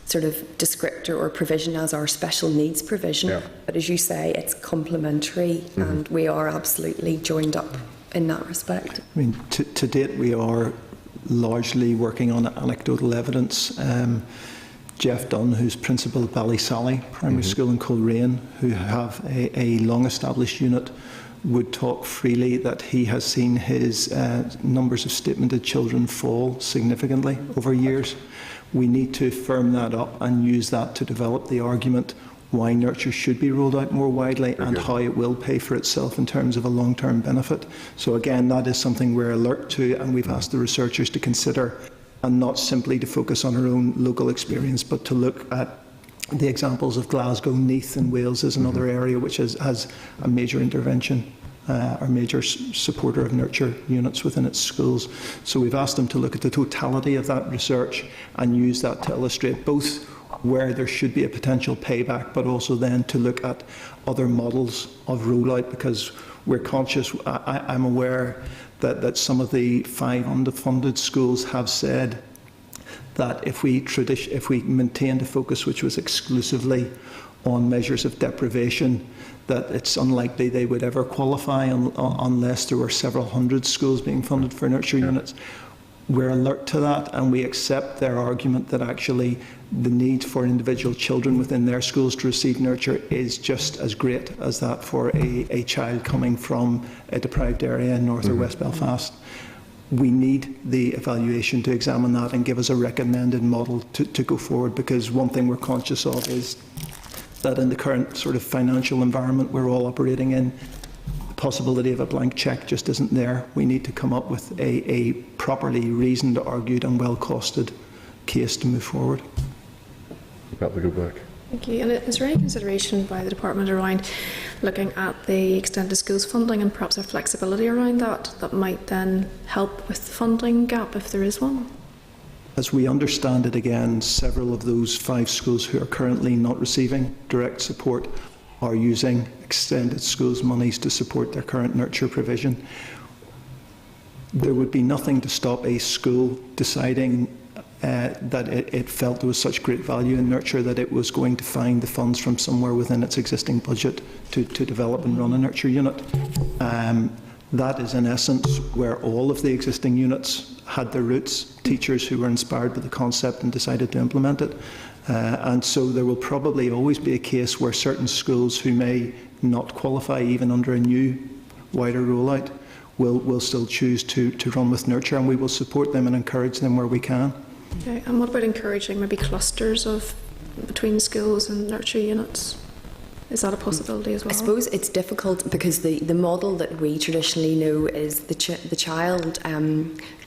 sort of descriptor or provision as our special needs provision, but as you say, it's complementary, and we are absolutely joined up in that respect.
I mean, to date, we are largely working on anecdotal evidence. Jeff Dunn, who's principal of Ballysally Primary School in Coleraine, who have a long-established unit, would talk freely that he has seen his numbers of statemented children fall significantly over years. We need to firm that up and use that to develop the argument why nurture should be rolled out more widely and how it will pay for itself in terms of a long-term benefit. So again, that is something we're alert to, and we've asked the researchers to consider, and not simply to focus on our own local experience, but to look at the examples of Glasgow. Neath in Wales is another area which has a major intervention, or major supporter of nurture units within its schools. So we've asked them to look at the totality of that research and use that to illustrate both where there should be a potential payback, but also then to look at other models of rollout, because we're conscious, I'm aware that some of the 5 underfunded schools have said that if we maintained a focus which was exclusively on measures of deprivation, that it's unlikely they would ever qualify unless there were several hundred schools being funded for nurture units. We're alert to that, and we accept their argument that actually the need for individual children within their schools to receive nurture is just as great as that for a child coming from a deprived area in North or West Belfast. We need the evaluation to examine that and give us a recommended model to go forward, because one thing we're conscious of is that in the current sort of financial environment we're all operating in, the possibility of a blank cheque just isn't there. We need to come up with a properly reasoned, argued and well-costed case to move forward.
About the good work.
Thank you. And is there any consideration by the department around looking at the extended schools funding and perhaps a flexibility around that might then help with the funding gap if there is one?
As we understand it, again, several of those 5 schools who are currently not receiving direct support are using extended schools monies to support their current nurture provision. There would be nothing to stop a school deciding that it felt there was such great value in nurture that it was going to find the funds from somewhere within its existing budget to develop and run a nurture unit. That is in essence where all of the existing units had their roots, teachers who were inspired by the concept and decided to implement it. And so there will probably always be a case where certain schools who may not qualify even under a new, wider rollout will still choose to run with Nurture, and we will support them and encourage them where we can.
Okay. And what about encouraging maybe clusters of between schools and Nurture units? Is that a possibility as well?
I suppose it's difficult because the model that we traditionally know is the child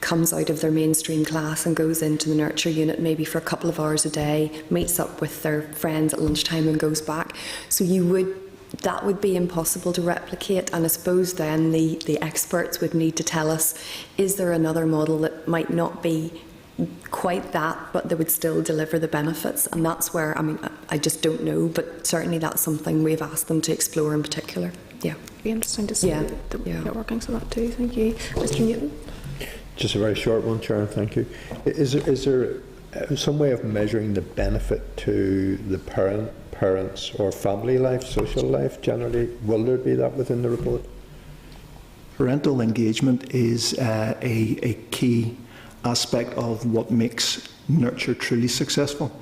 comes out of their mainstream class and goes into the Nurture unit maybe for a couple of hours a day, meets up with their friends at lunchtime and goes back. So that would be impossible to replicate, and I suppose then the experts would need to tell us, is there another model that might not be quite that, but they would still deliver the benefits? And that's where, I mean, I just don't know, but certainly that's something we've asked them to explore in particular. Yeah.
It'd be interesting to see the workings of that too. Thank you. Mr. Newton?
Just a very short one, Chair, thank you. Is there some way of measuring the benefit to the parents or family life, social life generally? Will there be that within the report?
Parental engagement is a key aspect of what makes Nurture truly successful.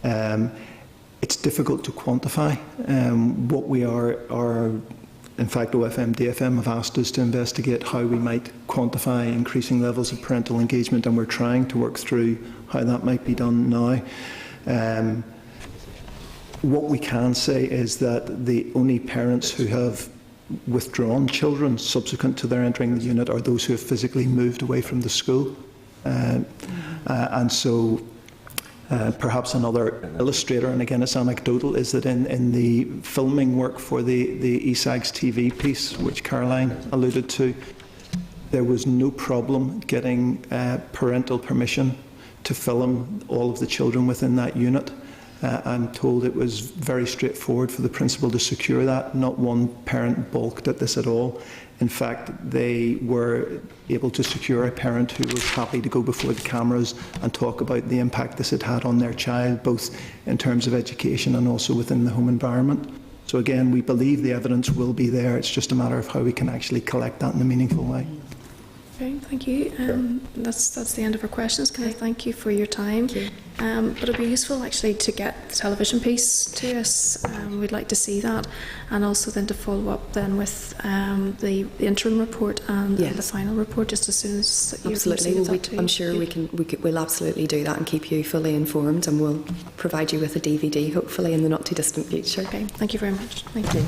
It's difficult to quantify. What we are, in fact, OFM, DFM have asked us to investigate how we might quantify increasing levels of parental engagement, and we're trying to work through how that might be done now. What we can say is that the only parents who have withdrawn children subsequent to their entering the unit are those who have physically moved away from the school. And so perhaps another illustrator, and again it's anecdotal, is that in the filming work for the ESAGS TV piece, which Caroline alluded to, there was no problem getting parental permission to film all of the children within that unit. I'm told it was very straightforward for the principal to secure that. Not one parent balked at this at all. In fact, they were able to secure a parent who was happy to go before the cameras and talk about the impact this had had on their child, both in terms of education and also within the home environment. So again, we believe the evidence will be there. It's just a matter of how we can actually collect that in a meaningful way.
Okay, thank you. That's the end of our questions. Can I thank you for your time? But it'd be useful actually to get the television piece to us. We'd like to see that, and also then to follow up then with the interim report and the final report just as soon as you
absolutely.
Well,
I'm sure we'll absolutely do that and keep you fully informed, and we'll provide you with a DVD hopefully in the not too distant future.
Okay, thank you very much. Thank you.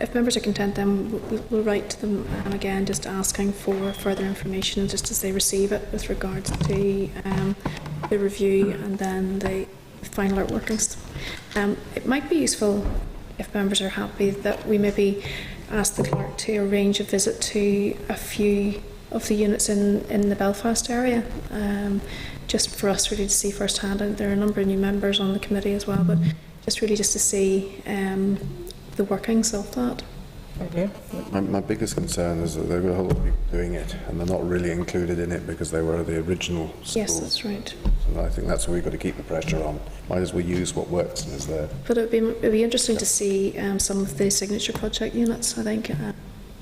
If members are content, then we'll write to them again, just asking for further information just as they receive it with regards to the review and then the final outworkings. It might be useful, if members are happy, that we maybe ask the clerk to arrange a visit to a few of the units in the Belfast area, just for us really to see firsthand. And there are a number of new members on the committee as well, but just to see the workings of that.
My biggest concern is that there were a whole lot of people doing it and they're not really included in it because they were the original schools.
Yes, that's right.
And I think that's where we've got to keep the pressure on. Might as well use what works and is there.
But it'd be interesting to see some of the signature project units, I think,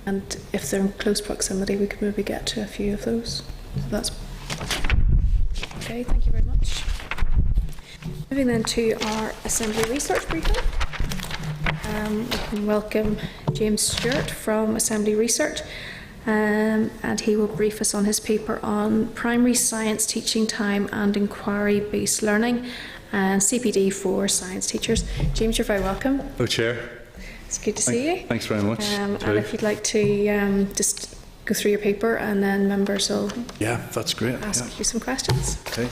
and if they're in close proximity, we could maybe get to a few of those. So that's okay. Thank you very much. Moving then to our Assembly Research briefing. We can welcome James Stewart from Assembly Research, and he will brief us on his paper on primary science teaching time and inquiry-based learning and CPD for science teachers. James, you're very welcome.
Hello, Chair.
It's good to see you.
Thanks very much.
And if you'd like to just go through your paper, and then members will
that's great.
Ask you some questions.
Okay.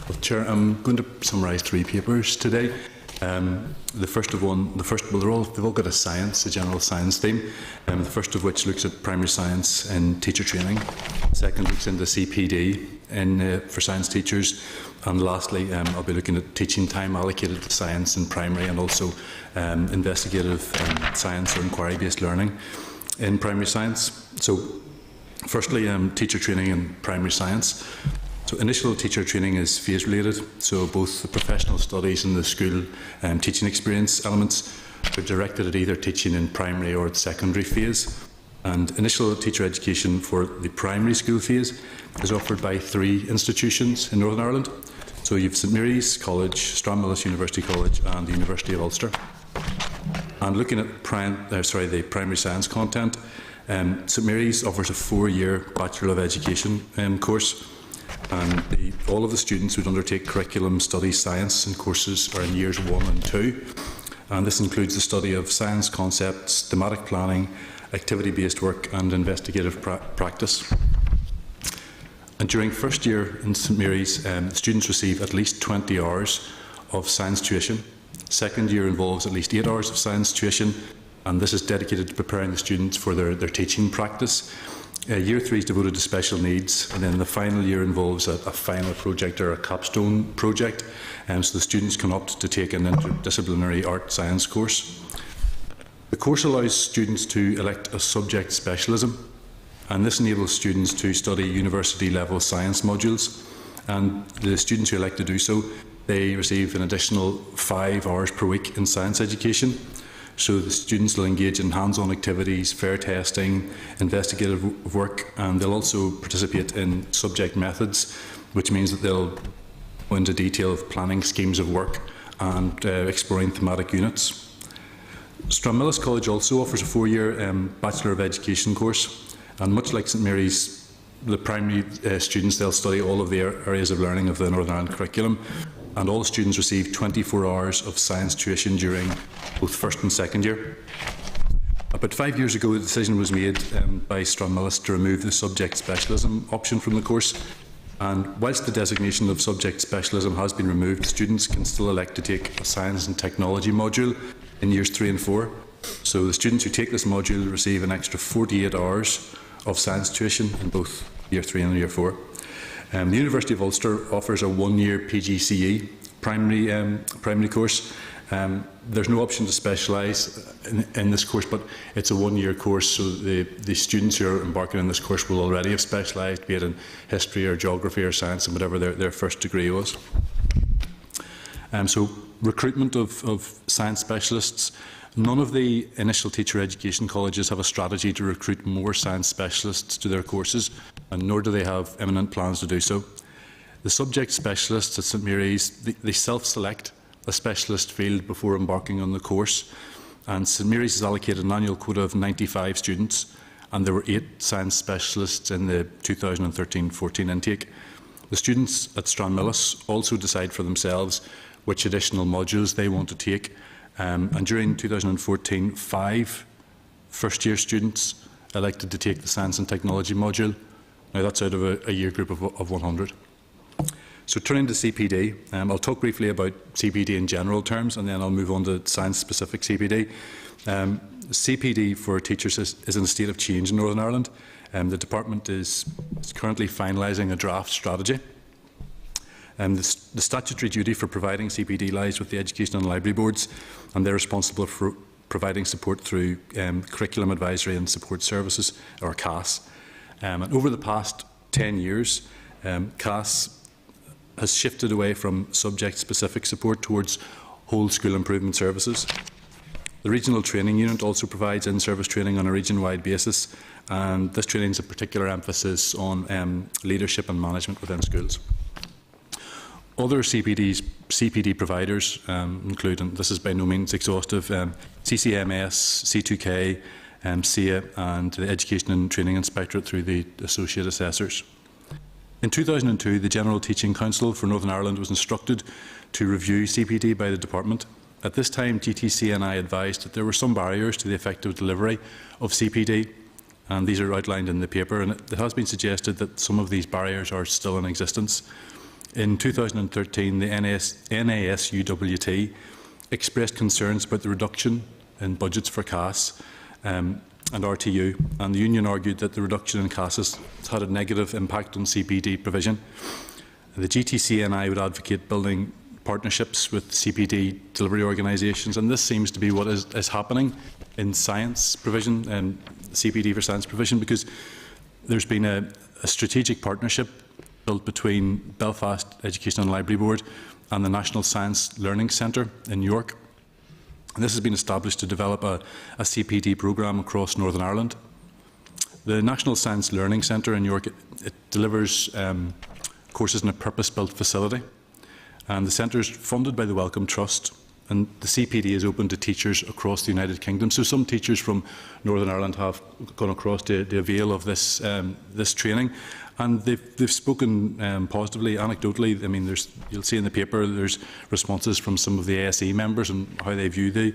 Well, Chair, I'm going to summarise 3 papers today. They've all got a general science theme. The first of which looks at primary science and teacher training. Second looks into CPD for science teachers. And lastly, I'll be looking at teaching time allocated to science in primary and also investigative science or inquiry-based learning in primary science. So Firstly, teacher training in primary science. So initial teacher training is phase related, so both the professional studies and the school teaching experience elements are directed at either teaching in primary or secondary phase. And initial teacher education for the primary school phase is offered by 3 institutions in Northern Ireland. So you've St Mary's College, Stranmillis University College and the University of Ulster. And looking at the primary science content, St Mary's offers a 4-year Bachelor of Education course, and all of the students who undertake curriculum study science and courses are in years 1 and 2. And this includes the study of science concepts, thematic planning, activity-based work and investigative practice. And during first year in St Mary's, students receive at least 20 hours of science tuition. Second year involves at least 8 hours of science tuition, and this is dedicated to preparing the students for their teaching practice. Year 3 is devoted to special needs, and then the final year involves a final project or a capstone project, so the students can opt to take an interdisciplinary art science course. The course allows students to elect a subject specialism, and this enables students to study university-level science modules. And the students who elect to do so, they receive an additional 5 hours per week in science education. So the students will engage in hands-on activities, fair testing, investigative work, and they'll also participate in subject methods, which means that they'll go into detail of planning schemes of work and exploring thematic units. Stranmillis College also offers a 4-year Bachelor of Education course, and much like St Mary's, the primary students, they'll study all of the areas of learning of the Northern Ireland curriculum, and all students receive 24 hours of science tuition during both first and second year. About 5 years ago, the decision was made by Stranmillis to remove the subject specialism option from the course, and whilst the designation of subject specialism has been removed, students can still elect to take a science and technology module in years 3 and 4. So the students who take this module receive an extra 48 hours of science tuition in both year 3 and year 4. The University of Ulster offers a 1-year PGCE primary course. There's no option to specialise in this course, but it's a 1-year course, so the students who are embarking on this course will already have specialised, be it in history or geography or science, and whatever their first degree was. So recruitment of science specialists. None of the initial teacher education colleges have a strategy to recruit more science specialists to their courses, and nor do they have imminent plans to do so. The subject specialists at St Mary's, they self-select a specialist field before embarking on the course, and St Mary's has allocated an annual quota of 95 students, and there were 8 science specialists in the 2013-14 intake. The students at Stranmillis also decide for themselves which additional modules they want to take, and during 2014, 5 first-year students elected to take the Science and Technology module. Now that's out of a year group of 100. So turning to CPD, I'll talk briefly about CPD in general terms, and then I'll move on to science-specific CPD. CPD for teachers is in a state of change in Northern Ireland. The department is currently finalising a draft strategy. The statutory duty for providing CPD lies with the Education and Library Boards, and they're responsible for providing support through Curriculum Advisory and Support Services, or CAS. And over the past 10 years, CAS has shifted away from subject-specific support towards whole school improvement services. The Regional Training Unit also provides in-service training on a region-wide basis, and this training has a particular emphasis on leadership and management within schools. Other CPD providers include, and this is by no means exhaustive, CCMS, C2K, SEA, and the Education and Training Inspectorate through the Associate Assessors. In 2002, the General Teaching Council for Northern Ireland was instructed to review CPD by the department. At this time, GTCNI advised that there were some barriers to the effective delivery of CPD, and these are outlined in the paper, and it has been suggested that some of these barriers are still in existence. In 2013, the NASUWT expressed concerns about the reduction in budgets for CAS and RTU, and the union argued that the reduction in CAS has had a negative impact on CPD provision. The GTCNI would advocate building partnerships with CPD delivery organisations, and this seems to be what is happening in science provision and CPD for science provision, because there's been a strategic partnership built between Belfast Education and Library Board and the National Science Learning Centre in York. And this has been established to develop a CPD programme across Northern Ireland. The National Science Learning Centre in York, it delivers courses in a purpose-built facility. And the centre is funded by the Wellcome Trust, and the CPD is open to teachers across the United Kingdom. So some teachers from Northern Ireland have gone across to avail of this this training, and they've spoken positively, anecdotally. I mean, you'll see in the paper there's responses from some of the ASE members and how they view the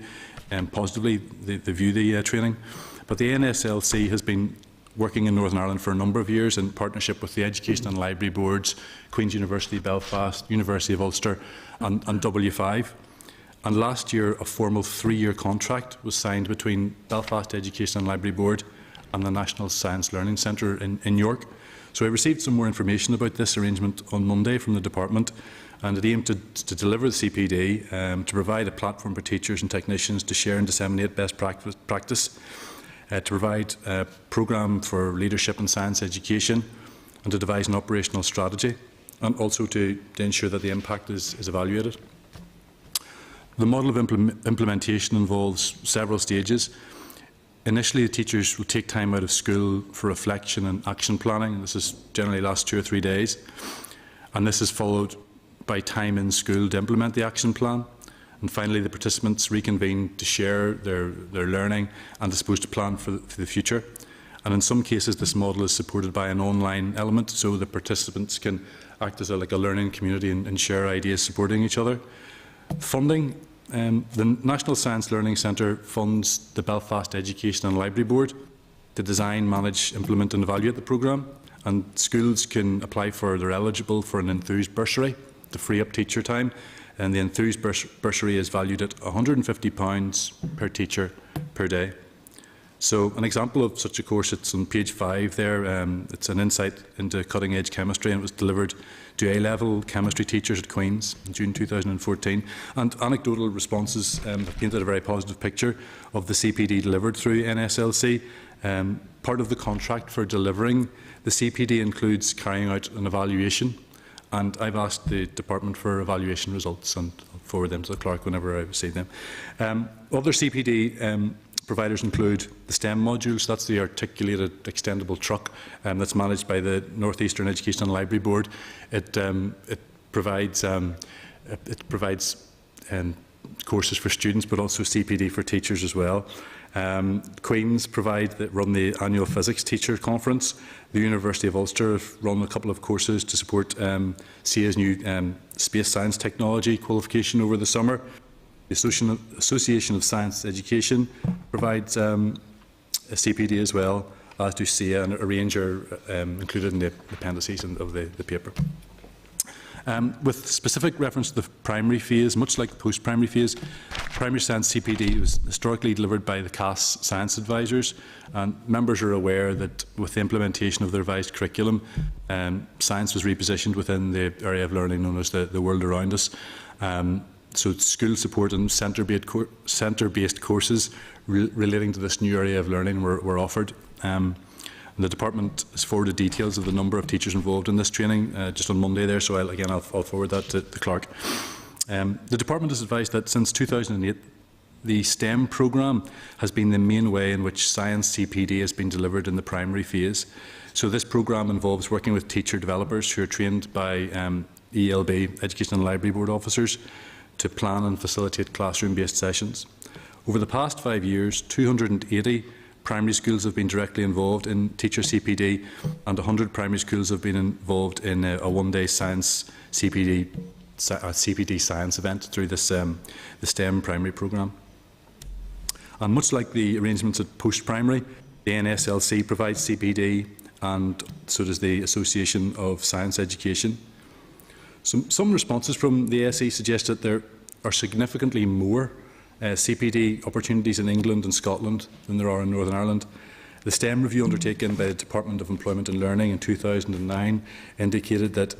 positively they view the training. But the NSLC has been working in Northern Ireland for a number of years in partnership with the Education and Library Boards, Queen's University Belfast, University of Ulster and W5. And last year a formal 3-year contract was signed between Belfast Education and Library Board and the National Science Learning Centre in York. So I received some more information about this arrangement on Monday from the department, and it aimed to deliver the CPD, to provide a platform for teachers and technicians to share and disseminate best practice, to provide a programme for leadership and science education, and to devise an operational strategy, and also to ensure that the impact is evaluated. The model of implementation involves several stages. Initially, the teachers will take time out of school for reflection and action planning. This is generally lasts 2 or 3 days, and this is followed by time in school to implement the action plan. And finally, the participants reconvene to share their learning and are supposed to plan for the future. And in some cases, this model is supported by an online element, so the participants can act as like a learning community and share ideas supporting each other. Funding. The National Science Learning Centre funds the Belfast Education and Library Board to design, manage, implement and evaluate the programme, and schools can apply for, they're eligible for an enthused bursary to free up teacher time, and the enthused bursary is valued at £150 per teacher per day. So an example of such a course, it's on page 5 there. It's an insight into cutting-edge chemistry, and it was delivered to A-level chemistry teachers at Queen's in June 2014. And anecdotal responses have painted a very positive picture of the CPD delivered through NSLC. Part of the contract for delivering the CPD includes carrying out an evaluation, and I've asked the department for evaluation results, and I'll forward them to the clerk whenever I receive them. Other CPD providers include the STEM modules. That's the articulated extendable truck that's managed by the North Eastern Education and Library Board. It provides courses for students, but also CPD for teachers as well. Queen's run the annual physics teacher conference. The University of Ulster have run a couple of courses to support SIA's new space science technology qualification over the summer. The Association of Science Education provides a CPD as well, as do SIA, and a range are included in the appendices of the paper. With specific reference to the primary phase, much like the post-primary phase, primary science CPD was historically delivered by the CAS Science Advisors, and members are aware that with the implementation of the revised curriculum, science was repositioned within the area of learning known as the world around us. So school support and centre-based courses relating to this new area of learning were offered. The department has forwarded details of the number of teachers involved in this training just on Monday there, so I'll forward that to the clerk. The department has advised that since 2008, the STEM programme has been the main way in which science CPD has been delivered in the primary phase. So this programme involves working with teacher developers who are trained by ELB, Education and Library Board officers, to plan and facilitate classroom-based sessions. Over the past 5 years, 280 primary schools have been directly involved in teacher CPD, and 100 primary schools have been involved in a one-day science CPD science event through this, the STEM primary programme. And much like the arrangements at post-primary, the NSLC provides CPD, and so does the Association of Science Education. Some responses from the SE suggest that there are significantly more CPD opportunities in England and Scotland than there are in Northern Ireland. The STEM review undertaken by the Department of Employment and Learning in 2009 indicated that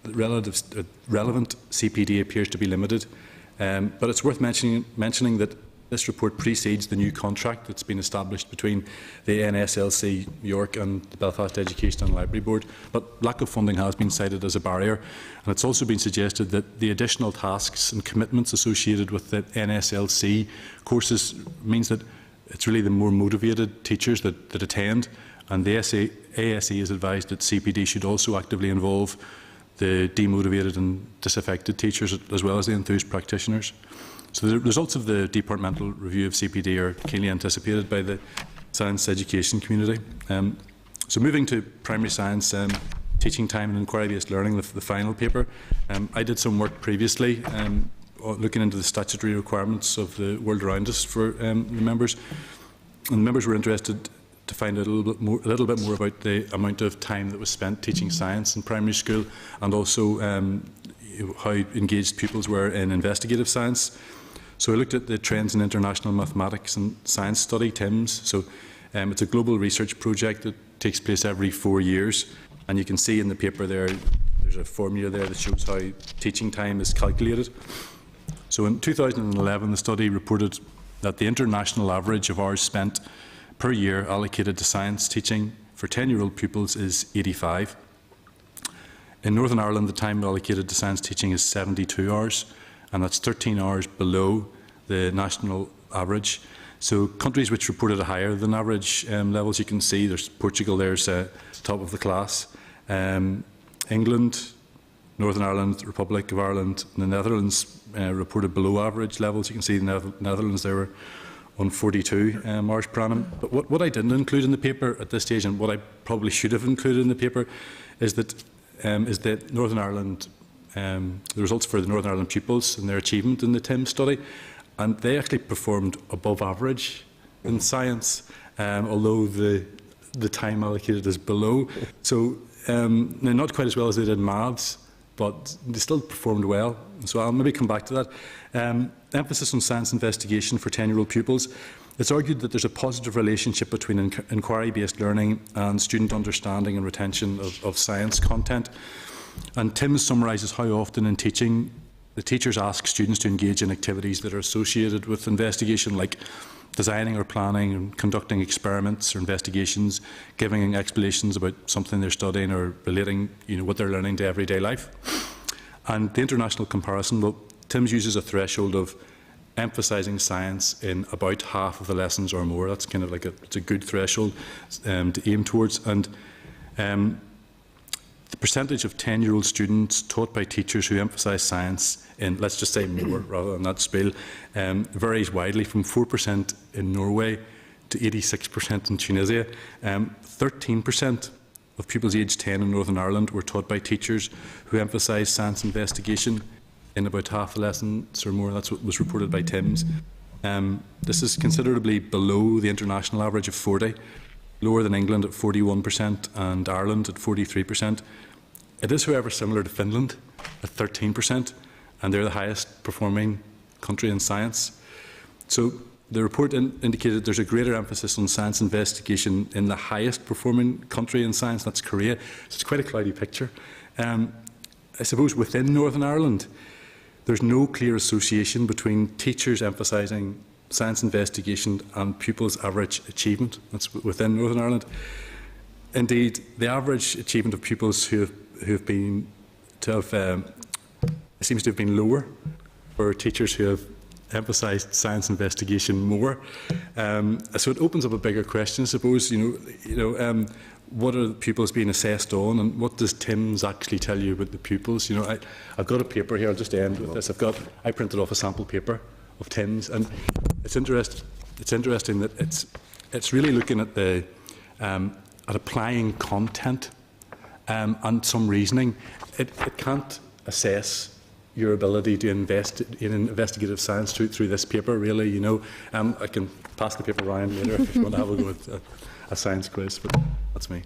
relevant CPD appears to be limited, but it's worth mentioning that This report precedes the new contract that's been established between the NSLC York and the Belfast Education and Library Board, but lack of funding has been cited as a barrier, and it's also been suggested that the additional tasks and commitments associated with the NSLC courses means that it's really the more motivated teachers that attend, and the ASE is advised that CPD should also actively involve the demotivated and disaffected teachers as well as the enthused practitioners. So the results of the departmental review of CPD are keenly anticipated by the science education community. So moving to primary science, teaching time and inquiry-based learning, the final paper. I did some work previously looking into the statutory requirements of the world around us for the members. And the members were interested to find out a little bit more about the amount of time that was spent teaching science in primary school, and also how engaged pupils were in investigative science. So I looked at the Trends in International Mathematics and Science Study, TIMS. So it's a global research project that takes place every 4 years. And you can see in the paper there's a formula there that shows how teaching time is calculated. So in 2011, the study reported that the international average of hours spent per year allocated to science teaching for 10-year-old pupils is 85. In Northern Ireland, the time allocated to science teaching is 72 hours. And that's 13 hours below the national average. So countries which reported a higher than average levels, you can see there's Portugal, there's top of the class. England, Northern Ireland, Republic of Ireland, and the Netherlands reported below average levels. You can see the Netherlands, they were on 42 hours per annum. But what I didn't include in the paper at this stage, and what I probably should have included in the paper, is that Northern Ireland, the results for the Northern Ireland pupils and their achievement in the TIMS study, and they actually performed above average in science, although the time allocated is below. So not quite as well as they did in maths, but they still performed well. So I'll maybe come back to that. Emphasis on science investigation for 10-year-old pupils. It's argued that there's a positive relationship between inquiry-based learning and student understanding and retention of science content. And TIMS summarises how often in teaching the teachers ask students to engage in activities that are associated with investigation, like designing or planning and conducting experiments or investigations, giving explanations about something they're studying, or relating what they're learning to everyday life. And the international comparison, well, TIMS uses a threshold of emphasising science in about half of the lessons or more. That's kind of like it's a good threshold to aim towards. And the percentage of 10-year-old students taught by teachers who emphasise science in, let's just say more rather than that spiel, varies widely from 4% in Norway to 86% in Tunisia. 13% of pupils aged 10 in Northern Ireland were taught by teachers who emphasise science investigation in about half the lessons or more. That's what was reported by TIMS. This is considerably below the international average of 40%. Lower than England at 41% and Ireland at 43%. It is, however, similar to Finland at 13%, and they're the highest performing country in science. So the report indicated there's a greater emphasis on science investigation in the highest performing country in science, that's Korea. So it's quite a cloudy picture. I suppose within Northern Ireland, there's no clear association between teachers emphasising science investigation and pupils' average achievement. That's within Northern Ireland. Indeed, the average achievement of pupils who have been seems to have been lower for teachers who have emphasised science investigation more. So it opens up a bigger question, I suppose. What are the pupils being assessed on, and what does TIMS actually tell you about the pupils? I've got a paper here. I'll just end with this. I printed off a sample paper of TIMS, and it's interesting that it's really looking at at applying content and some reasoning. It can't assess your ability to invest in investigative science through this paper, really. I can pass the paper around later if you want to have a go at a science quiz, but that's me.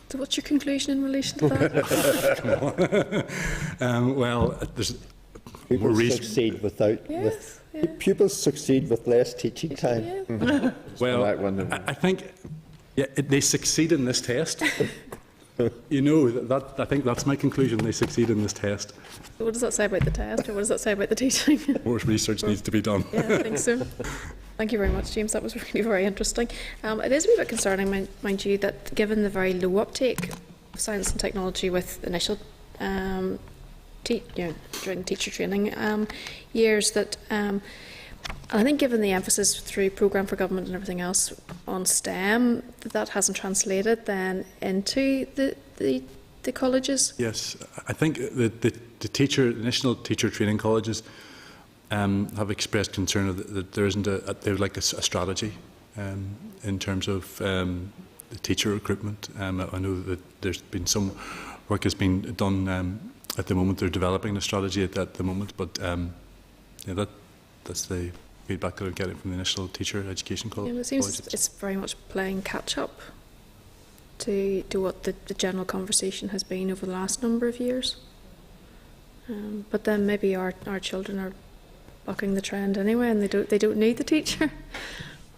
So what's your conclusion in relation to that?
Come on. Well, there's
Pupils succeed pupils succeed with less teaching time.
Yeah.
Well, I think they succeed in this test. I think that's my conclusion. They succeed in this test.
What does that say about the test, or what does that say about the teaching?
More research needs to be done.
Yeah, I think so. Thank you very much, James. That was really very interesting. It is a wee bit concerning, mind you, that given the very low uptake of science and technology with initial during teacher training years, that I think given the emphasis through Programme for Government and everything else on STEM, that hasn't translated then into the colleges.
Yes, I think the initial teacher training colleges have expressed concern that there isn't they would like a strategy in terms of the teacher recruitment. I know that there's been some work has been done at the moment. They're developing the strategy at the moment, but that's the feedback that I'm getting from the initial teacher education colleges.
It seems it's very much playing catch up to what the general conversation has been over the last number of years. But then maybe our children are bucking the trend anyway, and they don't need the teacher.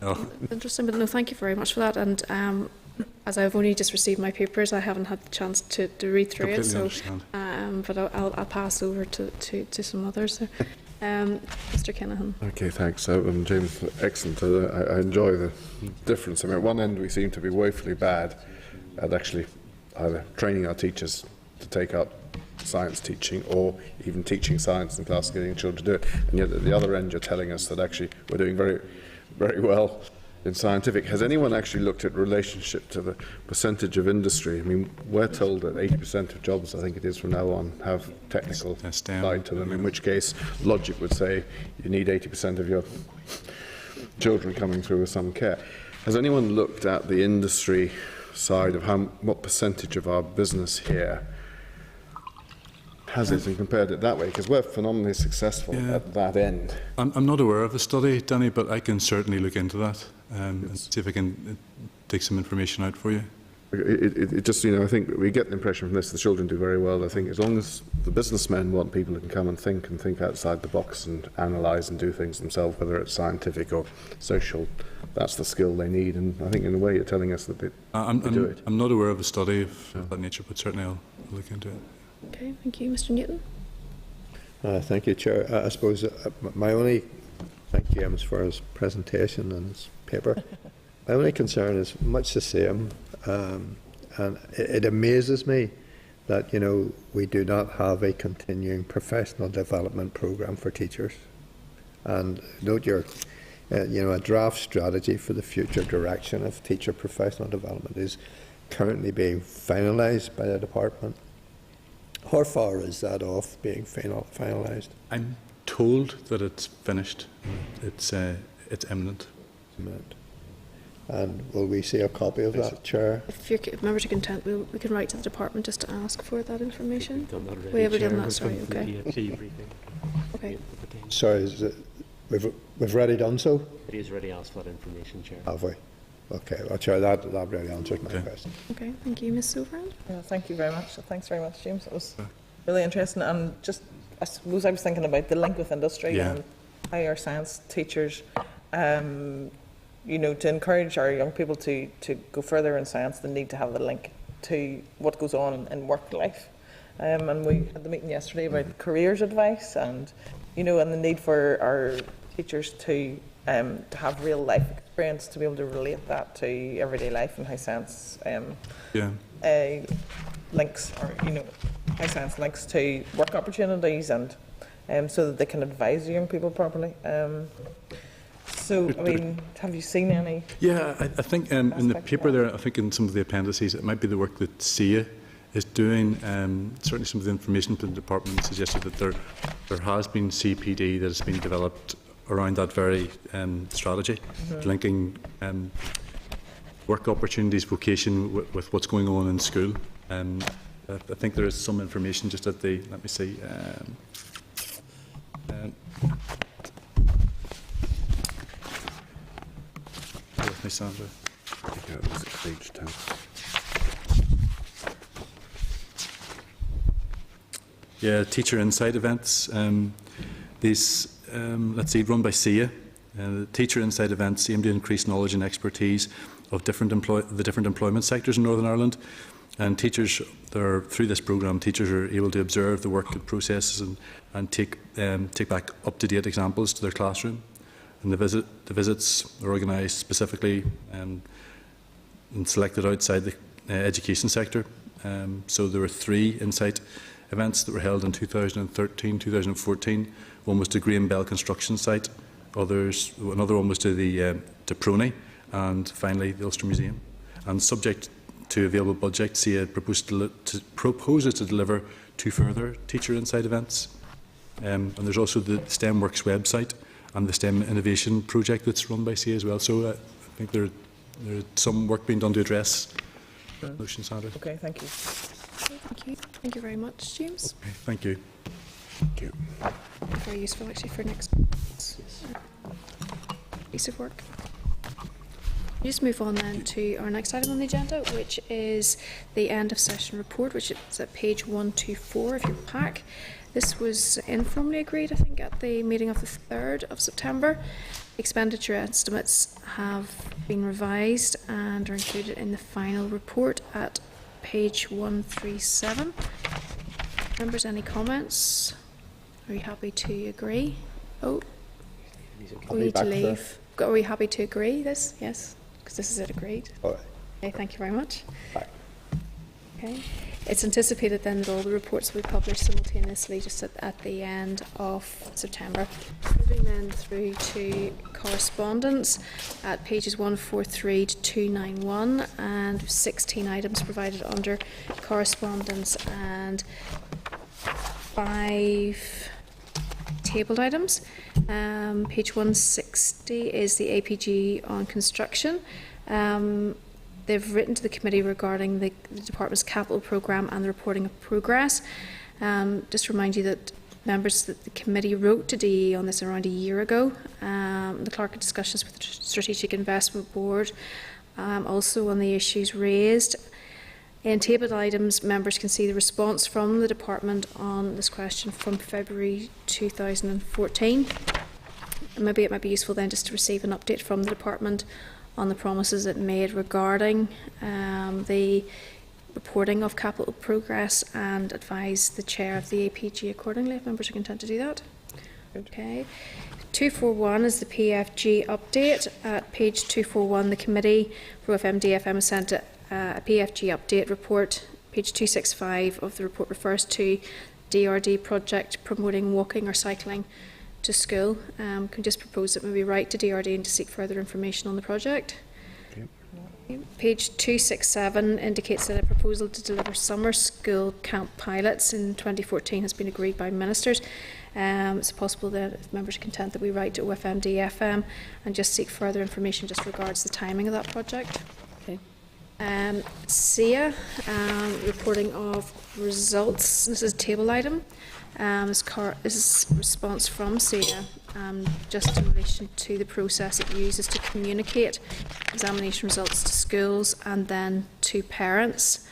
Oh.
Interesting, but no, thank you very much for that. And as I've only just received my papers, I haven't had the chance to read through it. So, but I'll pass over to some others. So, Mr. Kinahan.
Okay, thanks. James, excellent. I enjoy the difference. I mean, at one end we seem to be woefully bad at actually either training our teachers to take up science teaching or even teaching science in class, getting children to do it. And yet at the other end you're telling us that actually we're doing very, very well in scientific. Has anyone actually looked at relationship to the percentage of industry? I mean, we're told that 80% of jobs, I think it is from now on, have technical side to them, in which case logic would say you need 80% of your children coming through with some care. Has anyone looked at the industry side of what percentage of our business here has it and compared it that way? Because we're phenomenally successful at that end.
I'm not aware of the study, Danny, but I can certainly look into that and see if I can take some information out for you.
It just, I think we get the impression from this the children do very well. I think as long as the businessmen want people who can come and think outside the box and analyse and do things themselves, whether it's scientific or social, that's the skill they need. And I think in a way you're telling us that they do it.
I'm not aware of a study of that nature, but certainly I'll look into it.
Okay, thank you. Mr. Newton.
Thank you, Chair. I suppose my only, thank James for his presentation and his paper. My only concern is much the same, and it amazes me that we do not have a continuing professional development programme for teachers. And note your, a draft strategy for the future direction of teacher professional development is currently being finalised by the department. How far is that off being finalised?
I'm told that it's finished. It's imminent.
And will we see a copy of that, Chair?
If you're members are content, we can write to the department just to ask for that information.
We've
we ever done that? Sorry, okay. Okay.
Sorry, is it, we've already done so?
It is already asked for that information, Chair.
Have we? Okay, well, Chair, that really answers my question.
Okay, thank you, Ms. Sovereign.
Yeah, thank you very much. Thanks very much, James. It was really interesting. And just, I suppose I was thinking about the link with industry and how our science teachers, to encourage our young people to go further in science, they need to have the link to what goes on in work life. And we had the meeting yesterday about careers advice and, and the need for our teachers to have real life experience to be able to relate that to everyday life and how science links, or how science links to work opportunities, and so that they can advise young people properly. So, I mean, have you seen any?
Yeah, I think in the paper there, I think in some of the appendices, it might be the work that SIA is doing. Certainly some of the information from the department suggested that there has been CPD that has been developed around that very strategy, linking work opportunities, vocation with what's going on in school. I think there is some information just at the, let me see, with me, Sandra.
Was it page 10?
Yeah, teacher insight events. These, let's see, run by SIA. The teacher insight events aim to increase knowledge and expertise of the different employment sectors in Northern Ireland. And teachers, through this programme, teachers are able to observe the work and processes and take back up-to-date examples to their classroom. And the visits are organised specifically and selected outside the education sector. So there were 3 Insight events that were held in 2013, 2014. One was to Graham Bell construction site. Another one was to the to Prony, and finally the Ulster Museum. And subject to available budget, SIA proposes to deliver 2 further Teacher Insight events. And there's also the STEMworks website and the STEM Innovation Project that's run by SIA as well. So I think there's some work being done to address notions, Sandra.
Okay, thank you.
Thank you. Thank you very much, James.
Okay, thank you.
Thank you.
Very useful actually for next piece of work. Just move on then to our next item on the agenda, which is the end of session report, which is at page 124 of your pack. This was informally agreed, I think, at the meeting of the 3rd of September. Expenditure estimates have been revised and are included in the final report at page 137. Members, any comments? Are you happy to agree? Oh, we need to leave. Are we happy to agree this? Yes, because this is it agreed.
All right.
Okay, thank you very much.
Bye.
Okay. It's anticipated then that all the reports will be published simultaneously just at the end of September. Moving then through to correspondence at pages 143 to 291 and 16 items provided under correspondence and 5 tabled items. Page 160 is the APG on construction. They've written to the committee regarding the department's capital programme and the reporting of progress. Just to remind you that members that the committee wrote to DE on this around a year ago. The clerk had discussions with the Strategic Investment Board, also on the issues raised. In tabled items, members can see the response from the department on this question from February 2014. And maybe it might be useful then just to receive an update from the department on the promises it made regarding the reporting of capital progress and advise the chair of the APG accordingly, if members are content to do that. Okay. 241 is the PFG update. At page 241, the committee for OFM-DFM has sent a PFG update report. Page 265 of the report refers to DRD project promoting walking or cycling to school. Can just propose that maybe write to DRD and to seek further information on the project. Okay. Page 267 indicates that a proposal to deliver summer school camp pilots in 2014 has been agreed by ministers. It's possible that if members are content that we write to OFM-DFM and just seek further information just regards the timing of that project.
Okay.
SIA, reporting of results. This is a table item. This is a response from SIA just in relation to the process it uses to communicate examination results to schools and then to parents.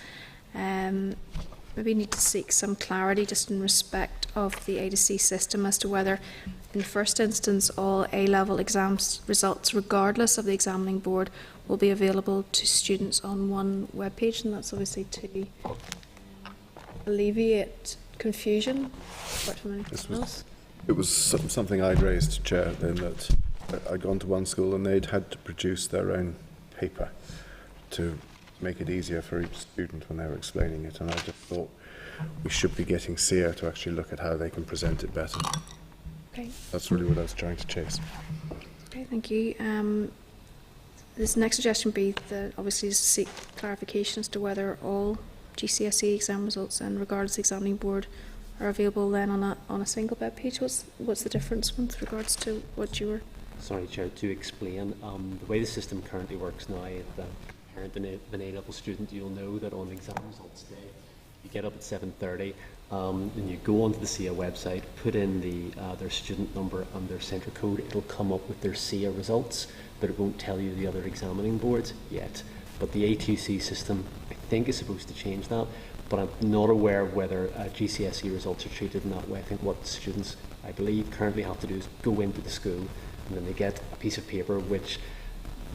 Maybe need to seek some clarity just in respect of the A2C system as to whether in the first instance all A-level exams results regardless of the examining board will be available to students on one webpage, and that's obviously to alleviate confusion.
It was something I'd raised, Chair, then that I'd gone to one school and they'd had to produce their own paper to make it easier for each student when they were explaining it, and I just thought we should be getting SIA to actually look at how they can present it better.
Okay.
That's really what I was trying to chase.
Okay, thank you. This next suggestion would be that obviously is to seek clarification as to whether all GCSE exam results and regardless of the examining board are available then on a single web page. What's the difference with regards to what you were?
Sorry, Chair, to explain, the way the system currently works now, if the parent an A-level student, you'll know that on the exam results day, you get up at 7:30 and you go onto the SIA website, put in their student number and their centre code. It'll come up with their SIA results, but it won't tell you the other examining boards yet. But the A2C system, I think, is supposed to change that, but I'm not aware of whether GCSE results are treated in that way. I think what students, I believe, currently have to do is go into the school and then they get a piece of paper which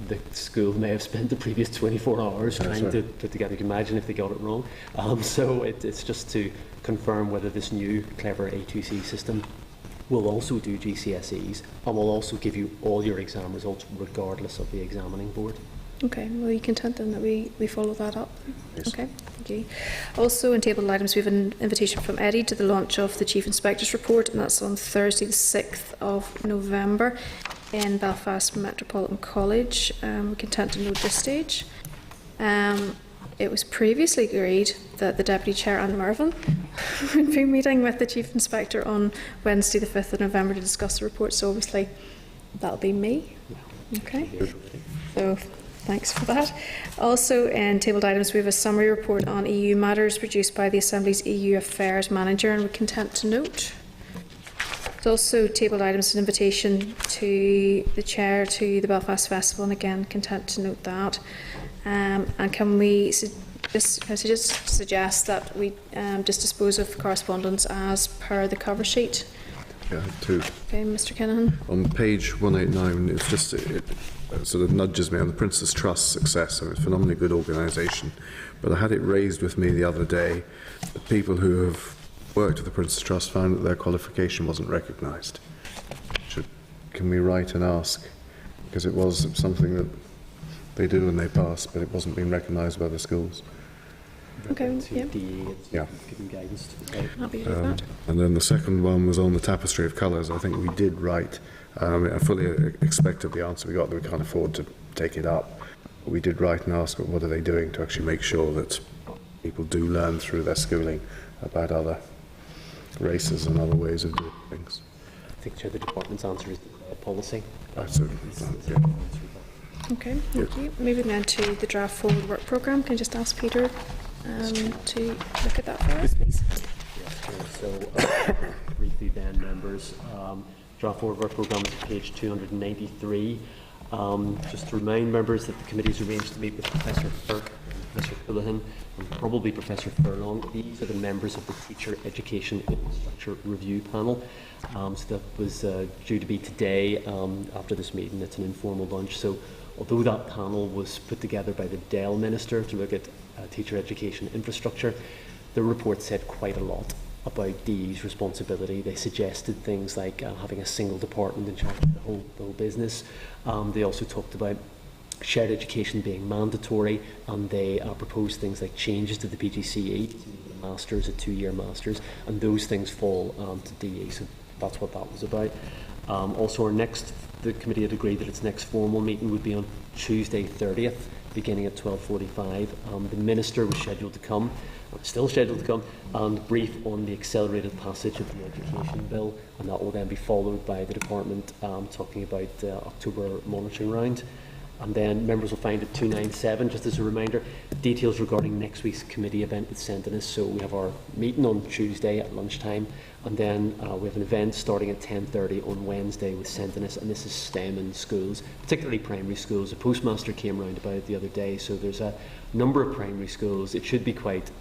the school may have spent the previous 24 hours trying to put together. You can imagine if they got it wrong. So it's just to confirm whether this new clever A2C system will also do GCSEs and will also give you all your exam results regardless of the examining board.
Okay, well, are you content then that we follow that up? Yes. Okay, thank you. Also, in tabled items, we have an invitation from Eddie to the launch of the Chief Inspector's report, and that's on Thursday, the 6th of November in Belfast Metropolitan College. We're content to note this stage. It was previously agreed that the Deputy Chair, Anne Mervyn, would be meeting with the Chief Inspector on Wednesday, the 5th of November to discuss the report, so obviously that'll be me. Okay, so thanks for that. Also, in tabled items, we have a summary report on EU matters produced by the Assembly's EU Affairs Manager, and we're content to note. There's also tabled items an invitation to the Chair to the Belfast Festival, and again, content to note that. And can we just suggest that we just dispose of correspondence as per the cover sheet?
Yeah, two.
Okay, Mr. Kinahan.
On page 189, it's just it sort of nudges me on the Prince's Trust success. I mean, it's a phenomenally good organisation, but I had it raised with me the other day that people who have worked with the Prince's Trust found that their qualification wasn't recognised. Can we write and ask? Because it was something that they do and they pass, but it wasn't being recognised by the schools.
Okay, yeah.
Yeah. Giving guidance to the
Happy to do that.
And then the second one was on the tapestry of colours. I think we did write. I fully expected the answer we got that we can't afford to take it up. But we did write and ask what are they doing to actually make sure that people do learn through their schooling about other races and other ways of doing things.
I think, Chair, the department's answer is the policy.
Yeah.
Okay, thank you. Moving on to the draft forward work programme, can I just ask Peter to look at that for us, please?
So, briefly then, members, draft forward work programme is page 293. Just to remind members that the committee is arranged to meet with Professor Firk, Professor Houlihan, and probably Professor Furlong. These are the members of the Teacher Education Infrastructure Review Panel. So that was due to be today after this meeting. It's an informal lunch. So although that panel was put together by the Dell Minister to look at teacher education infrastructure, the report said quite a lot about DE's responsibility. They suggested things like having a single department in charge of the whole business. They also talked about shared education being mandatory, and they proposed things like changes to the PGCE, the masters, a 2-year masters, and those things fall to DE. So that's what that was about. Also, the committee had agreed that its next formal meeting would be on Tuesday 30th, beginning at 12:45. The Minister was scheduled to come, still scheduled to come, and brief on the accelerated passage of the Education Bill, and that will then be followed by the Department talking about the October monitoring round. And then members will find at 297, just as a reminder, details regarding next week's committee event with Sentinus. So we have our meeting on Tuesday at lunchtime, and then we have an event starting at 10:30 on Wednesday with Sentinus, and this is STEM in schools, particularly primary schools. The postmaster came round about it the other day, so there's a number of primary schools. It should be quite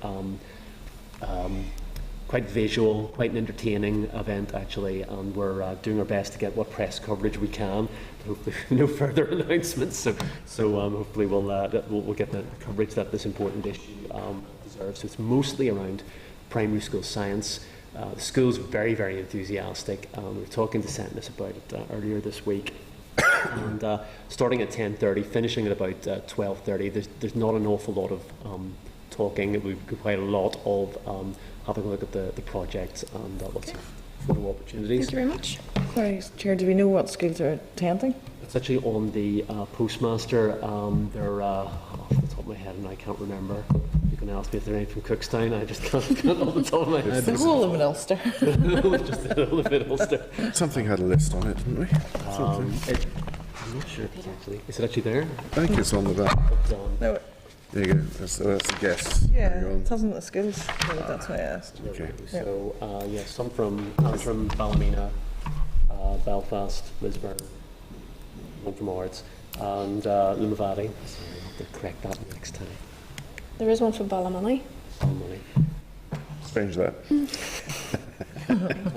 visual, quite an entertaining event actually, and we're doing our best to get what press coverage we can. Hopefully no further announcements, so hopefully we'll get the coverage that this important issue deserves. So it's mostly around primary school science. The school's very, very enthusiastic. We were talking to Sentinus about it earlier this week. And starting at 10:30, finishing at about 12:30, there's not an awful lot of talking. We've got quite a lot of having a look at the project and lots of photo opportunities.
Thank you very much.
Sorry, Chair, do we know what schools are attending?
It's actually on the postmaster. They're off the top of my head, and I can't remember. You can ask me if they're any from Cookstown. I just can't off the top of my head.
The whole of Ulster.
Just the whole of Ulster.
Something had a list on it, didn't we?
I'm not sure if it's actually. Is it actually there?
I think it's on the back.
No,
There you go. That's a guess.
yeah,
Hang on.
it hasn't the schools, so that's why I asked.
Okay.
So, some from Antrim, Ballymena, Belfast, Lisburn, one from Ards, and Limavady. Sorry, I'll have to correct that next time.
There is one from Ballymoney.
Ballymoney.
Strange that.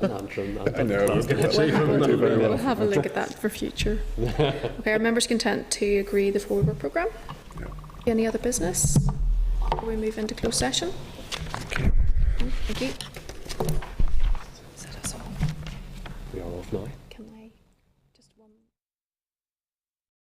Antrim.
I know.
We'll have a look at that for future. Okay, are members content to agree the forward work programme?
Yeah.
Any other business before we move into closed session?
Okay.
Thank you. Is that us all?
we are off now.